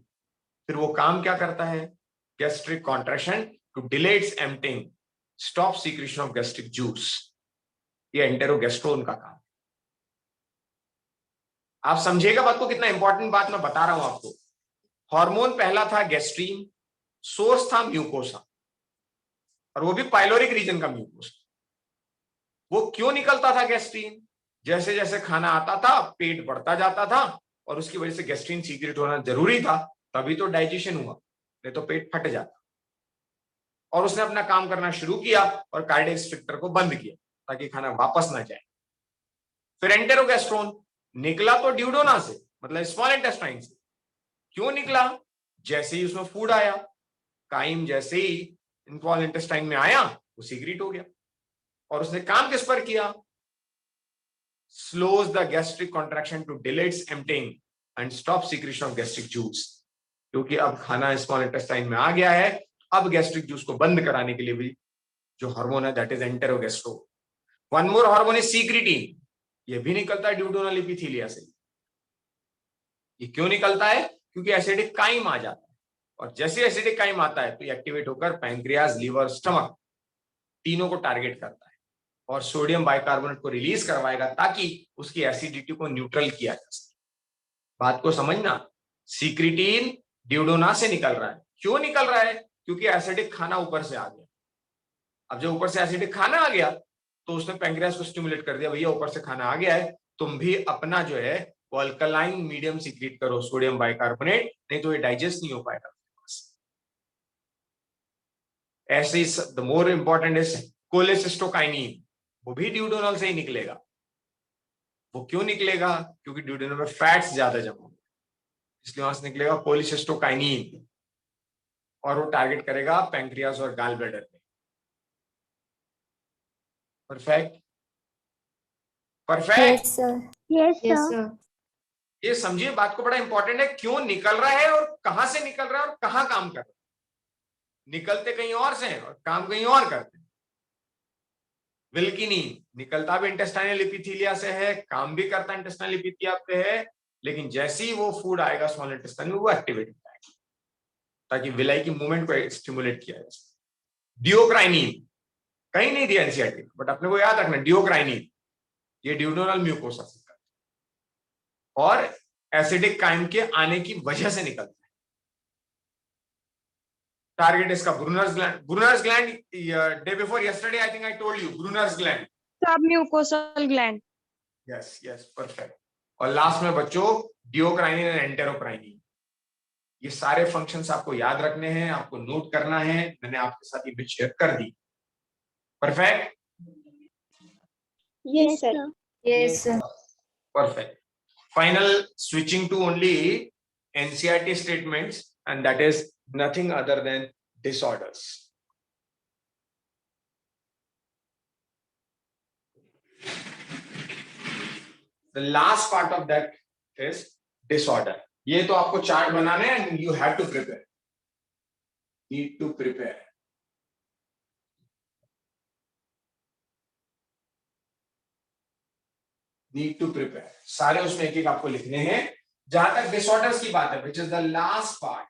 फिर वो काम क्या करता है? Gastric contraction to delay its emptying, stop secretion of gastric juice. ये एंटेरोगेस्ट्रोन का काम। आप समझिएगा बात को, कितना इंपॉर्टेंट बात मैं बता रहा हूं आपको। हार्मोन पहला था गैस्ट्रीन, सोर्स था म्यूकोसा, और वो भी पाइलोरिक रीजन का म्यूकोसा। वो क्यों निकलता था गैस्ट्रीन? जैसे जैसे खाना आता था पेट बढ़ता जाता था, और उसकी वजह से गैस्ट्रीन सीक्रेट होना जरूरी था, तभी तो डाइजेशन हुआ, नहीं तो पेट फट जाता। और उसने अपना काम करना शुरू किया और कार्डियक स्फिंक्टर को बंद किया ताकि खाना वापस ना जाए। फिर एंटेरोगेस्ट्रोन निकला तो ड्यूडोना से, मतलब स्मॉल इंटेस्टाइन से। क्यों निकला? जैसे ही उसमें फूड आया, काइम जैसे ही स्मॉल इंटेस्टाइन में आया वो सीक्रेट हो गया। और उसने काम किस पर किया? Slows the gastric contraction to delay its emptying and stop secretion of gastric juice. क्योंकि अब खाना स्मॉल इंटेस्टाइन में आ गया है, अब गैस्ट्रिक जूस को बंद कराने के लिए भी जो हार्मोन है that is enterogastrone. One more hormone is secretin, ये भी निकलता है ड्यूडोनल एपिथीलिया से। ये क्यों निकलता है? क्योंकि एसिडिक काइम आ जाता है, और जैसे एसिडिक काइम आता है तो ये एक्टिवेट होकर पैंक्रियाज, लीवर, स्टमक तीनों को टारगेट करता है और सोडियम बाइकार्बोनेट को रिलीज करवाएगा ताकि उसकी एसिडिटी को न्यूट्रल किया जा सके। बात को समझना, सीक्रेटिन ड्यूडोना से निकल रहा है। क्यों निकल रहा है? क्योंकि एसिडिक खाना ऊपर से आ गया। अब जब ऊपर से एसिडिक खाना आ गया तो उसने पैंक्रियास को स्टिमुलेट कर दिया, भैया ऊपर से खाना आ गया है, तुम भी अपना जो है वो अल्कलाइन मीडियम सीक्रेट करो, सोडियम बाइकार्बोनेट, नहीं तो ये डाइजेस्ट नहीं हो पाएगा। ऐसे ही the more important is cholecystokinin, वो भी ड्यूडेनल से ही निकलेगा। वो क्यों निकलेगा? क्योंकि ड्यूडेनल में फैट्स ज्यादा जमा होंगे, इसलिए वहां से निकलेगा कोलेसिस्टोकाइनिन, और वो टारगेट करेगा पैंक्रियास और गॉल ब्लैडर में। Perfect, perfect. Yes, Yes, sir. sir. ये समझिए बात को, बड़ा इंपॉर्टेंट है, क्यों निकल रहा है और कहां से निकल रहा है और कहां काम कर रहा है। निकलते कहीं और से हैं और काम कहीं और करते हैं। विल्किनी निकलता भी इंटेस्टाइनल एपिथेलिया से है, काम भी करता इंटेस्टाइनल एपिथेलिया पे है, लेकिन जैसे ही वो फूड आएगा स्मॉल इंटेस्टाइन में वो एक्टिवेट होता है ताकि विलाई की मूवमेंट को स्टिमुलेट किया जाए। डियोक्राइनिन कहीं नहीं दिया एनसीईआरटी, बट अपने को याद रखना डियोक्राइनिन ये ड्यूडेनल म्यूकोसा से और एसिडिक काइम के आने की वजह से निकलता है। टारगेट इसका Brunner's gland. Brunner's gland day before yesterday I think I told you Brunner's gland. Submucosal gland. Yes yes, perfect. और लास्ट में बच्चों डियोक्राइनिन एंड एंटेरोक्राइनिन, ये सारे फंक्शंस आपको याद रखने हैं, आपको नोट करना है। मैंने आपके साथ ये बिट शेयर कर दी। Perfect, Yes, sir. Yes, sir. perfect. Final switching to only NCERT statements, and that is nothing other than disorders. The last part of that is disorder. ये तो आपको चार्ट बनाने हैं and you have to prepare. Need to prepare. Need to prepare. सारे उसमें एक एक आपको लिखने हैं। जहां तक disorders की बात है, which is the last part.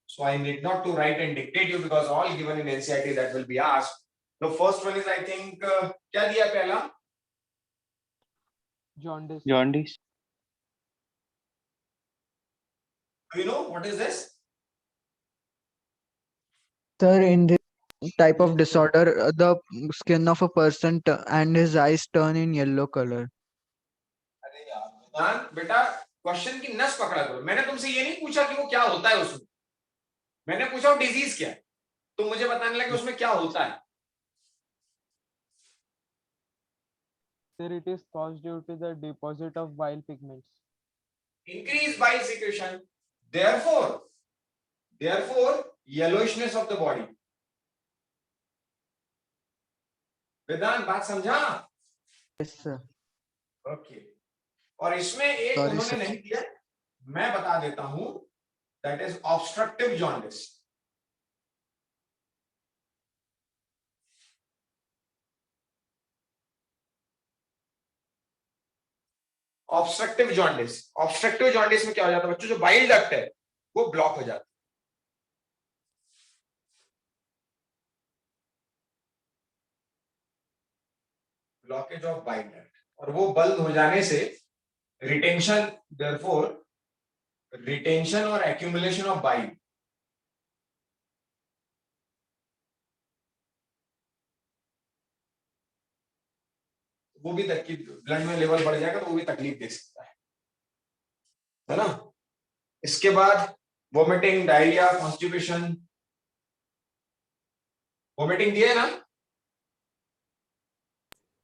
So I need not to write and dictate you because all given in NCERT that will be asked. The first one is I think क्या दिया पहला? Jaundice. Jaundice. Do you know what is this? Sir, in this type of disorder, the skin of a person and his eyes turn in yellow color. अरे यार वेदांत बेटा, question की नस पकड़ा करो। मैंने तुमसे ये नहीं पूछा कि वो क्या होता है उसमें, मैंने पूछा वो डिजीज क्या है, तुम मुझे बताने लगे उसमें क्या होता है। Sir, it is caused due to the deposit of bile pigments. Increased bile secretion, therefore yellowishness of the body. वेदांत बात समझा? Yes, sir. ओके। और इसमें एक Sorry, उन्होंने sir. नहीं दिया, मैं बता देता हूं, that is obstructive jaundice. Obstructive jaundice में क्या हो जाता है बच्चों, जो बाइल डक्ट है वो ब्लॉक हो जाता है। ब्लॉकेज ऑफ बाइल डक्ट, और वो बंद हो जाने से रिटेंशन, देयरफॉर रिटेंशन और एक्यूमुलेशन ऑफ बाइल, वो भी तकलीफ, ब्लड में लेवल बढ़ जाएगा तो वो भी तकलीफ दे सकता है ना। इसके बाद वोमिटिंग, डायरिया, कॉन्स्टिपेशन। वोमिटिंग दिया है ना?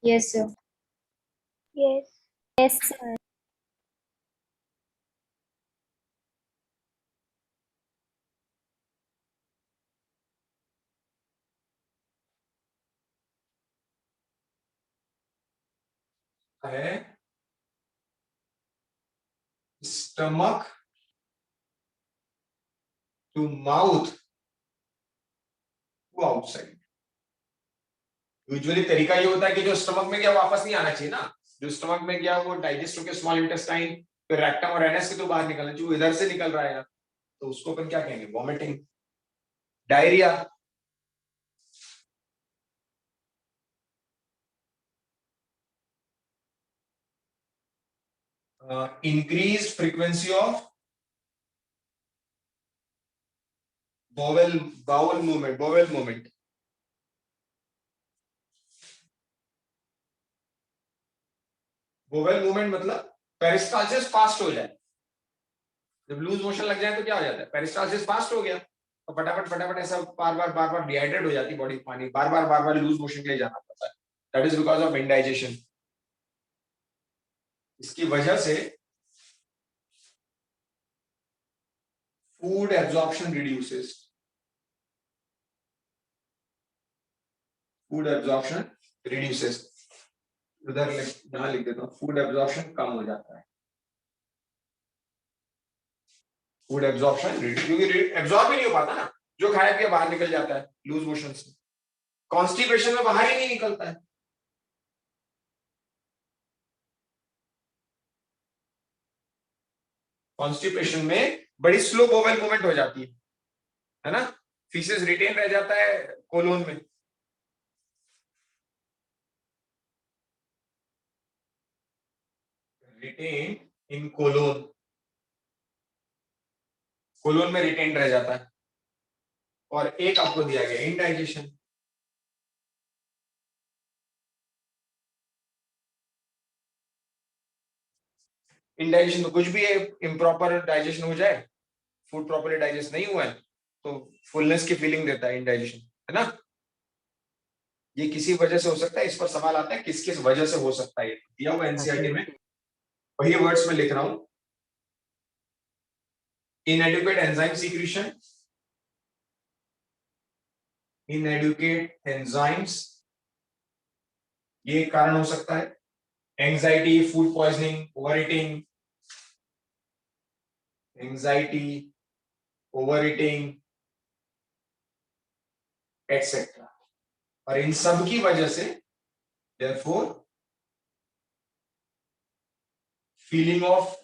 Yes, sir. Yes. Yes, sir. है stomach to mouth to outside. Usually तरीका ये होता है कि जो स्टमक में गया वापस नहीं आना चाहिए ना, जो स्टमक में गया वो डाइजेस्ट होकर स्मॉल इंटेस्टाइन फिर रेक्टम और एनएस के तो बाहर निकलना चाहिए, वो इधर से निकल रहा है, तो उसको अपन क्या कहेंगे? Vomiting, diarrhoea. Increased frequency of bowel movement. Bowel movement मतलब पेरिस्टालसिस फास्ट हो जाए। जब लूज मोशन लग जाए तो क्या हो जाता है, पेरिस्टालसिस फास्ट हो गया और फटाफट ऐसा बार बार डिहाइड्रेट हो जाती बॉडी, पानी बार बार लूज मोशन के लिए जाना पड़ता है। That is because of indigestion. इसकी वजह से फूड एब्जॉर्प्शन रिड्यूसेस, उधर यहां लिख देता हूं, फूड एब्जॉर्प्शन कम हो जाता है। फूड एब्जॉर्प्शन क्योंकि एब्जॉर्ब ही नहीं हो पाता ना, जो खाया पिया बाहर निकल जाता है लूज मोशन से। कॉन्स्टिपेशन में बाहर ही नहीं निकलता है। कॉन्स्टिपेशन में बड़ी स्लो बोवेल मूवमेंट हो जाती है ना, फीसेस रिटेन रह जाता है कोलोन में। रिटेन इन कोलोन में रिटेन रह जाता है। और एक आपको दिया गया इंडाइजेशन। इंडाइजेशन तो कुछ भी है, इम्प्रॉपर डाइजेशन हो जाए, फूड प्रॉपर्ली डाइजेस्ट नहीं हुआ है तो फुलनेस की फीलिंग देता है इंडाइजेशन, है ना। ये किसी वजह से हो सकता है, इस पर सवाल आता है किस किस वजह से हो सकता है, दिया हुआ एनसीईआरटी में, वही वर्ड्स में लिख रहा हूं। Inadequate enzyme secretion, inadequate enzymes, ये कारण हो सकता है। Anxiety, food poisoning, over eating, anxiety, over eating etcetera. और इन सब की वजह से देयरफॉर फीलिंग ऑफ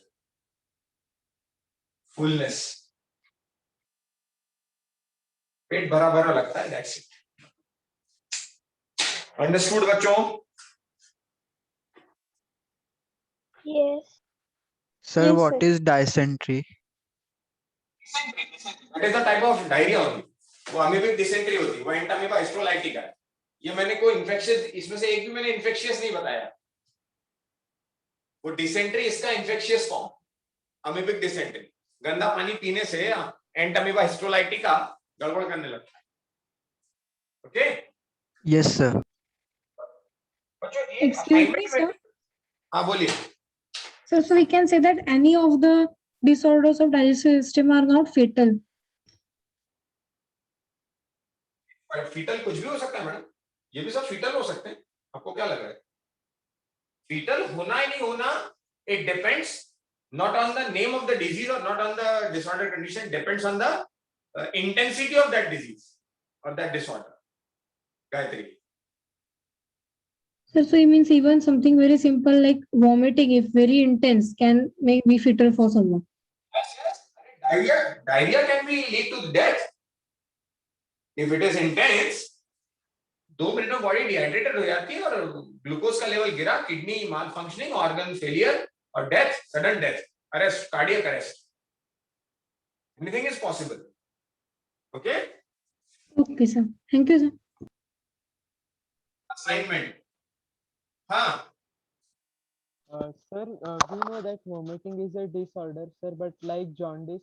फुलनेस, पेट भरा भरा लगता है, दैट्स इट। अंडरस्टूड बच्चों? Yes. Sir, Yes, what sir. is dysentery? That is the type of diarrhea only. वो अमीबिक डिसेंट्री होती है, वो एंटामीबा हिस्टोलाइटिका है। ये मैंने कोई इन्फेक्शियस, इसमें से एक भी मैंने इन्फेक्शियस नहीं बताया। वो डिसेंट्री इसका इन्फेक्शियस फॉर्म, अमीबिक डिसेंट्री। गंदा पानी पीने से एंटामीबा हिस्टोलाइटिका गड़बड़ करने लगता है। ओके? Yes, sir. बच्चों एक Excuse me, assignment में, sir. हाँ बोलिए। So we can say that any of the disorders of digestive system are not fatal. Fetal कुछ भी हो सकता है मैडम, ये भी सब फीटल हो सकते हैं। आपको क्या लग रहा है? फीटल होना ही नहीं होना, it depends not on the name of the disease or not on the disorder condition, depends on the intensity of that disease or that disorder. Gayatri. So it means even something very simple like vomiting, if very intense, can make be fatal for someone. Yes. Diarrhea can be lead to death if it is intense. 2 minute में body dehydrated हो जाती है और glucose का level गिरा, kidney माल functioning, organ failure और death, sudden death, arrest, cardiac arrest, anything is possible. Okay, Okay, sir. Thank you, sir. Assignment. हाँ Sir, we know that vomiting is a disorder, sir, but like jaundice,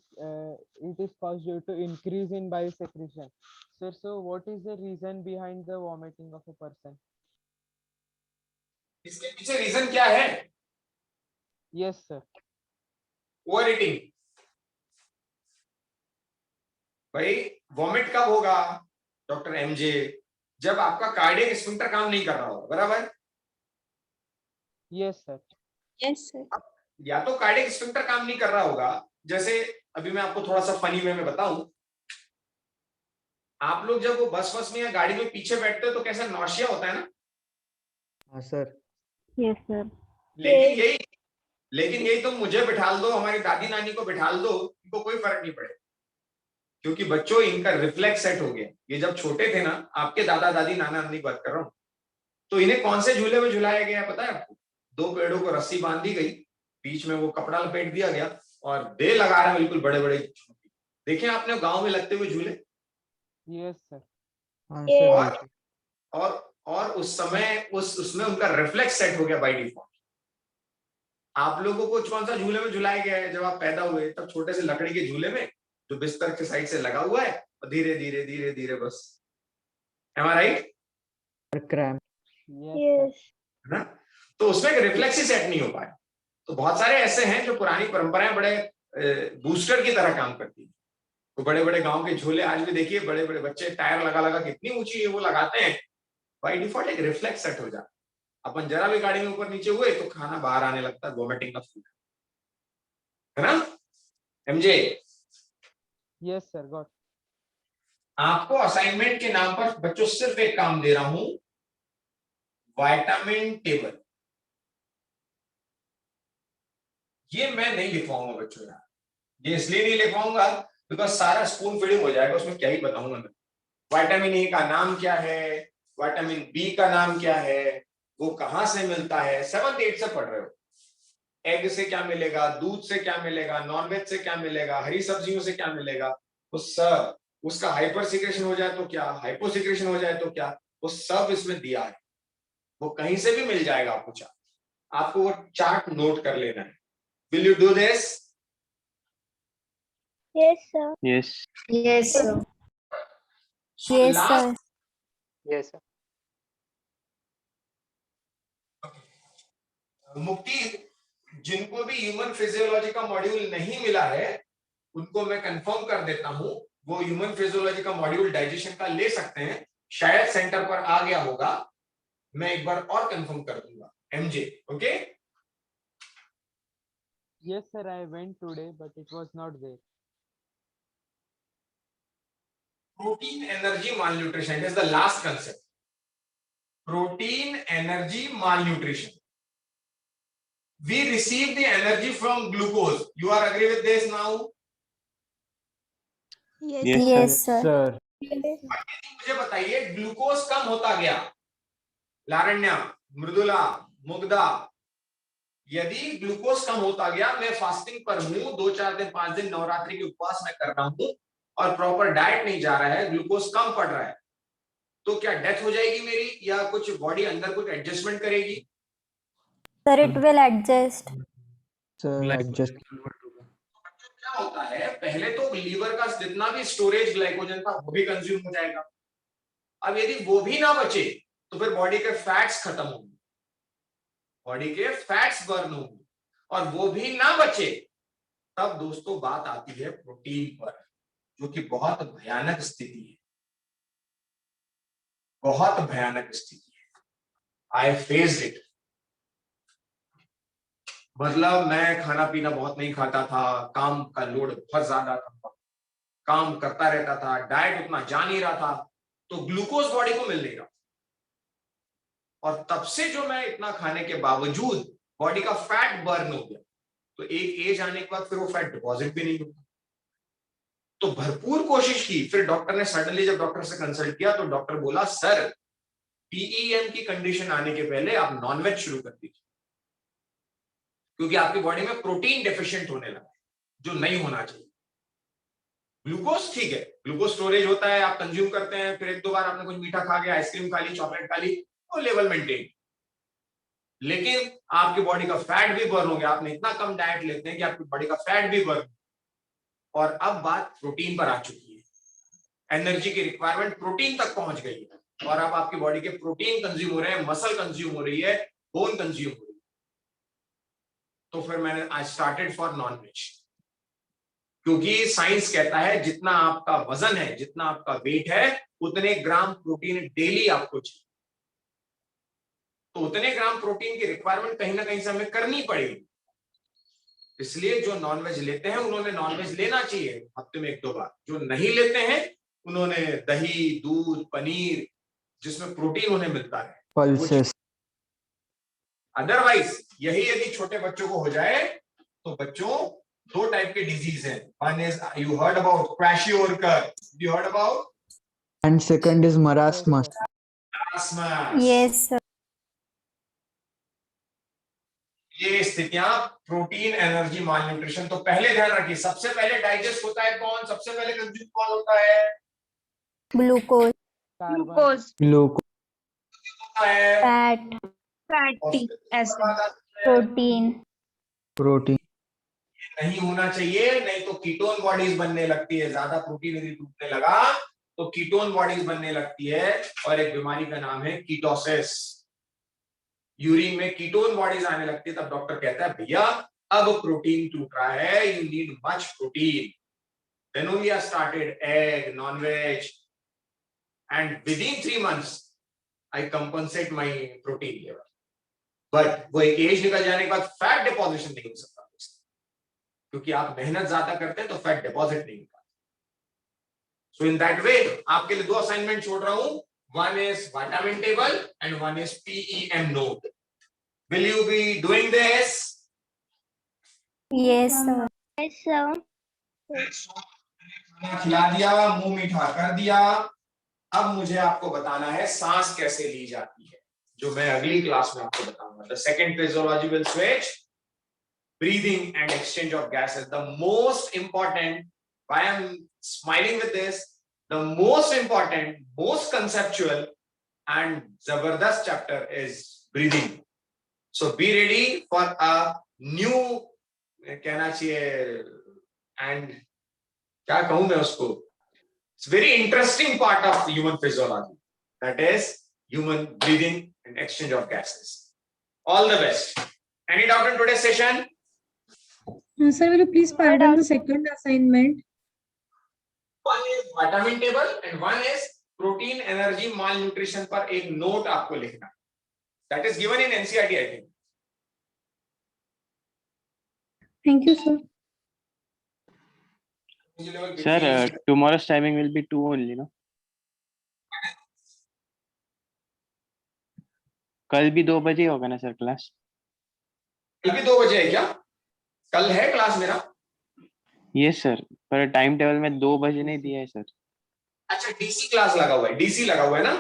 it is caused due to increase in bile secretion. Sir, so what is the reason behind the vomiting of a person? इसके पीछे reason क्या है? Yes, sir. Over eating. भाई vomit कब होगा doctor MJ? जब आपका cardiac sphincter काम नहीं कर रहा होगा, बराबर? Yes, sir. Yes, sir. या तो कार्डियक स्फिंक्टर काम नहीं कर रहा होगा, जैसे अभी मैं आपको थोड़ा सा फनी वे में बताऊं, आप लोग जब वो बस में या गाड़ी में पीछे बैठते हो तो कैसा नौशिया होता है ना? हाँ sir. Yes, sir. लेकिन यही तुम मुझे बिठाल दो, हमारी दादी नानी को बिठाल दो, इनको कोई फर्क नहीं पड़ेगा, क्योंकि बच्चों इनका रिफ्लेक्स सेट हो गया। ये जब छोटे थे ना, आपके दादा दादी नाना नानी की बात कर रहा हूं, तो इन्हें कौन से झूले में झुलाया गया पता है आपको? 2 पेड़ों को रस्सी बांध दी गई, बीच में वो कपड़ा लपेट दिया गया और दे लगा रहे बिल्कुल बड़े बड़े। देखे आपने गांव में लगते हुए झूले? Yes, sir. हाँ Yes. सर और और उस समय उसमें उनका रिफ्लेक्स सेट हो गया बाय डिफॉल्ट। आप लोगों को कौन सा झूले में झुलाया गया है? जब आप पैदा हुए तब छोटे से लकड़ी के झूले में जो बिस्तर के साइड से लगा हुआ है और धीरे धीरे धीरे धीरे बस, am I right? Cramp. Yes, sir. Yes. है ना? तो उसमें एक रिफ्लेक्स ही सेट नहीं हो पाया। तो बहुत सारे ऐसे हैं जो पुरानी परंपराएं बड़े बूस्टर की तरह काम करती है। तो बड़े बड़े गांव के झूले आज भी देखिए, बड़े बड़े बच्चे टायर लगा लगा कितनी ऊंची है वो लगाते हैं, बाय डिफॉल्ट एक रिफ्लेक्स सेट हो जाता है। अपन जरा भी गाड़ी में ऊपर नीचे हुए तो खाना बाहर आने लगता है, वोमिटिंग का फूड, है ना एमजे? Yes, sir. Got. आपको असाइनमेंट के नाम पर बच्चों सिर्फ एक काम दे रहा हूं, विटामिन टेबल। ये मैं नहीं लिखवाऊंगा बच्चों यार, ये इसलिए नहीं लिखवाऊंगा बिकॉज सारा स्पून फीडिंग हो जाएगा, उसमें क्या ही बताऊंगा मैं। विटामिन ए का नाम क्या है, विटामिन बी का नाम क्या है, वो कहां से मिलता है, 7th 8th से पढ़ रहे हो। एग से क्या मिलेगा, दूध से क्या मिलेगा, नॉनवेज से क्या मिलेगा, हरी सब्जियों से क्या मिलेगा, वो सब, उसका हाइपर सिक्रेशन हो जाए तो क्या, हाइपो सिक्रेशन हो जाए तो क्या, वो सब इसमें दिया है। वो कहीं से भी मिल जाएगा आपको चार्ट, आपको वो चार्ट नोट कर लेना है। Will you do this? Yes, sir. Yes. Yes, sir. Yes, sir. Yes, sir. मुक्ति, जिनको भी ह्यूमन फिजियोलॉजी का मॉड्यूल नहीं मिला है उनको मैं कंफर्म कर देता हूं, वो ह्यूमन फिजियोलॉजी का मॉड्यूल डाइजेशन का ले सकते हैं, शायद सेंटर पर आ गया होगा, मैं एक बार और कंफर्म कर दूंगा। MJ okay? Yes, sir. I went today, but it was not there. Protein energy malnutrition is the last concept. Protein energy malnutrition. We receive the energy from glucose. You are agree with this now? Yes. Yes, Yes, sir. Sir Yes. मुझे बताइए, glucose कम होता गया, लारण्या, मृदुला, मुग्धा, यदि glucose कम होता गया, मैं fasting पर हूं, 2-4 दिन 5 दिन नवरात्रि के उपवास में कर रहा हूं और प्रॉपर डाइट नहीं जा रहा है, ग्लूकोज कम पड़ रहा है, तो क्या डेथ हो जाएगी मेरी, या कुछ बॉडी अंदर कुछ एडजस्टमेंट करेगी? Sir, it will adjust. Sir adjust. क्या होता है, पहले तो लीवर का जितना भी स्टोरेज ग्लाइकोजन था वो भी कंज्यूम हो जाएगा। अब यदि वो भी ना बचे तो फिर बॉडी के फैट्स खत्म होंगे, बॉडी के फैट्स बर्न होंगे, और वो भी ना बचे तब दोस्तों बात आती है प्रोटीन पर, जो कि बहुत भयानक स्थिति है, बहुत भयानक स्थिति है। I faced it. मतलब मैं खाना पीना बहुत नहीं खाता था, काम का लोड बहुत ज्यादा था, काम करता रहता था, डाइट उतना जा नहीं रहा था, तो ग्लूकोज बॉडी को मिल नहीं रहा, और तब से जो मैं इतना खाने के बावजूद बॉडी का फैट बर्न हो गया, तो एक एज आने के बाद फिर वो फैट डिपॉजिट भी नहीं होता। तो भरपूर कोशिश की, फिर डॉक्टर ने सडनली जब डॉक्टर से कंसल्ट किया तो डॉक्टर बोला, सर पीईएम की कंडीशन आने के पहले आप नॉनवेज शुरू कर दीजिए, क्योंकि आपकी बॉडी में प्रोटीन डेफिशिएंट होने लगा है, जो नहीं होना चाहिए। ग्लूकोज ठीक है, ग्लूकोज स्टोरेज होता है, आप कंज्यूम करते हैं, फिर 1-2 बार आपने कुछ मीठा खा गया, आइसक्रीम खा ली, चॉकलेट खा ली, और लेवल मेंटेन, लेकिन आपकी बॉडी का फैट भी बर्न हो गया, आपने इतना कम डाइट लेते हैं कि आपकी बॉडी का फैट भी बर्न, और अब बात प्रोटीन पर आ चुकी है, एनर्जी की रिक्वायरमेंट प्रोटीन तक पहुंच गई है, और अब आपकी बॉडी के प्रोटीन कंज्यूम हो रहे हैं, मसल कंज्यूम हो रही है, बोन कंज्यूम हो रही है। तो फिर मैंने आई स्टार्टेड फॉर नॉनवेज, क्योंकि साइंस कहता है जितना आपका वजन है, जितना आपका वेट है, उतने ग्राम प्रोटीन डेली आपको चाहिए, तो उतने ग्राम प्रोटीन की रिक्वायरमेंट कहीं ना कहीं से हमें करनी पड़ेगी। इसलिए जो नॉनवेज लेते हैं उन्होंने नॉनवेज लेना चाहिए हफ्ते में 1-2 बार, जो नहीं लेते हैं उन्होंने दही, दूध, पनीर, जिसमें प्रोटीन उन्हें मिलता है, पल्सेस। अदरवाइज यही यदि छोटे बच्चों को हो जाए तो बच्चों 2 टाइप के डिजीज हैं, one is you heard about kwashiorkor, you heard about, and second is marasmus. Yes, sir. ये स्थितियां प्रोटीन एनर्जी मालन्यूट्रिशन। तो पहले ध्यान रखिए, सबसे पहले डाइजेस्ट होता है कौन, सबसे पहले कंज्यूम कौन होता है, Glucose, Carbon. Glucose. Glucose. fat, Fatty acid. protein. Protein. नहीं होना चाहिए, नहीं तो कीटोन बॉडीज बनने लगती है। ज्यादा प्रोटीन यदि टूटने लगा तो कीटोन बॉडीज बनने लगती है और एक बीमारी का नाम है कीटोसिस। यूरिन में कीटोन बॉडीज आने लगती है, तब डॉक्टर कहता है भैया अब प्रोटीन टूट रहा है, you need much protein. Then only I started egg, non-veg, and within 3 months I compensate my protein level. But वो एक एज निकल जाने के बाद फैट डिपॉजिशन नहीं हो सकता, क्योंकि आप मेहनत ज्यादा करते हैं तो फैट डिपॉजिट नहीं होता। सो इन दैट वे आपके लिए 2 असाइनमेंट छोड़ रहा हूं, one is vitamin table and one is PEM note. Will you be doing this? Yes, sir. Yes, sir. खाना खिला दिया, मुंह मीठा कर दिया, अब मुझे आपको बताना है सांस कैसे ली जाती है, जो मैं अगली क्लास में आपको बताऊंगा। The second physiology will switch breathing and exchange of gases. The most important, why I'm smiling with this, the most important, most conceptual and zabardast chapter is breathing. So be ready for a new, कहना चाहिए, and क्या कहूं मैं उसको, it's very interesting part of human physiology, that is human breathing and exchange of gases. All the best. Any doubt in today's session? Sir, will you please pardon the second assignment? One is vitamin table and one is protein energy malnutrition पर एक note आपको लिखना। That is given in NCERT, I think. Thank you, sir. Sir, tomorrow's timing will be 2 only, no? कल भी 2 बजे होगा ना sir class? कल भी 2 बजे है क्या? कल है क्लास मेरा? यस सर, पर टाइम टेबल में 2 बजे नहीं दिया है सर। अच्छा, डीसी क्लास लगा हुआ है, डीसी लगा हुआ है ना?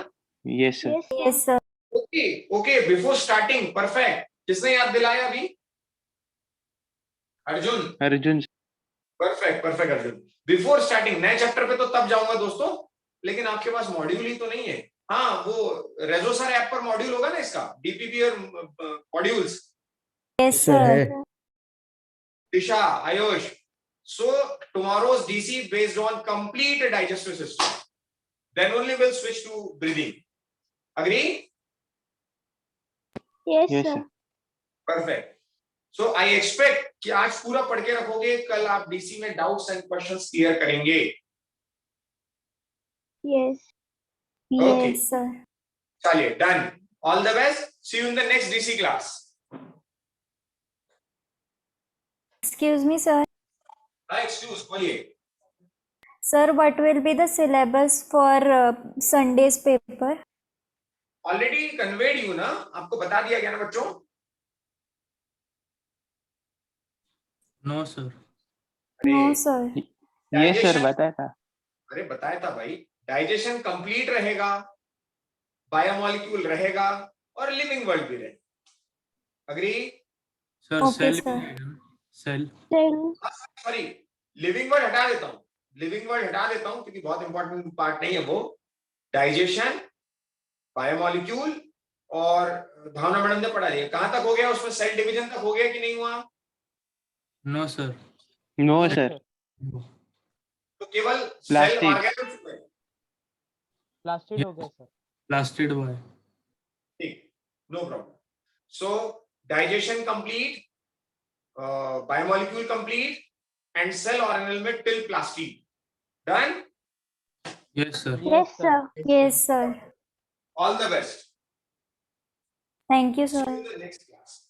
Yes sir. Yes, sir. Okay okay, before starting, perfect. किसने याद दिलाया अभी? Arjun. Arjun. Perfect perfect Arjun. Before starting नए चैप्टर पे तो तब जाऊंगा दोस्तों, लेकिन आपके पास मॉड्यूल ही तो नहीं है। हाँ, वो रेजोसर ऐप पर मॉड्यूल होगा ना इसका, डीपीपी और modules. Yes, sir. Disha, Ayush, so tomorrow's DC based on complete digestive system, then only we'll switch to breathing. Agree? Yes, Yes, sir. sir. Perfect. So I expect कि आज पूरा पढ़ के रखोगे, कल आप DC में doubts and questions clear करेंगे। Yes. Okay. Yes, sir. चलिए, done. All the best. See you in the next DC class. Excuse me, sir. Excuse, बोलिए। Sir, what will be the syllabus for Sunday's paper? Already conveyed you ना, आपको बता दिया गया ना बच्चों? No, sir. No, sir. Yes sir, बताया था। अरे बताया था भाई, डाइजेशन कंप्लीट रहेगा, बायोमोलिक्यूल रहेगा और लिविंग वर्ल्ड भी रहेगा। Agree? Sir, Okay, cell. sir. Cell. Sorry, living word हटा देता हूँ, लिविंग वर्ड हटा देता हूँ क्योंकि बहुत इंपॉर्टेंट पार्ट नहीं है वो। डाइजेशन, बायोमोलिक्यूल और भावना मैडम ने पढ़ा दिया। कहां तक हो गया उसमें? सेल डिवीजन तक हो गया कि नहीं हुआ? No, sir. No sir. तो केवल सेल Plastic. ऑर्गेनिज्म में। प्लास्टिड हो गया सर। Plastid by. ठीक, no problem. So digestion complete, biomolecule complete and cell organelle में till plastid. Done? Yes, sir. Yes, sir. Yes, sir. All the best. Thank you, See sir. you in the next class.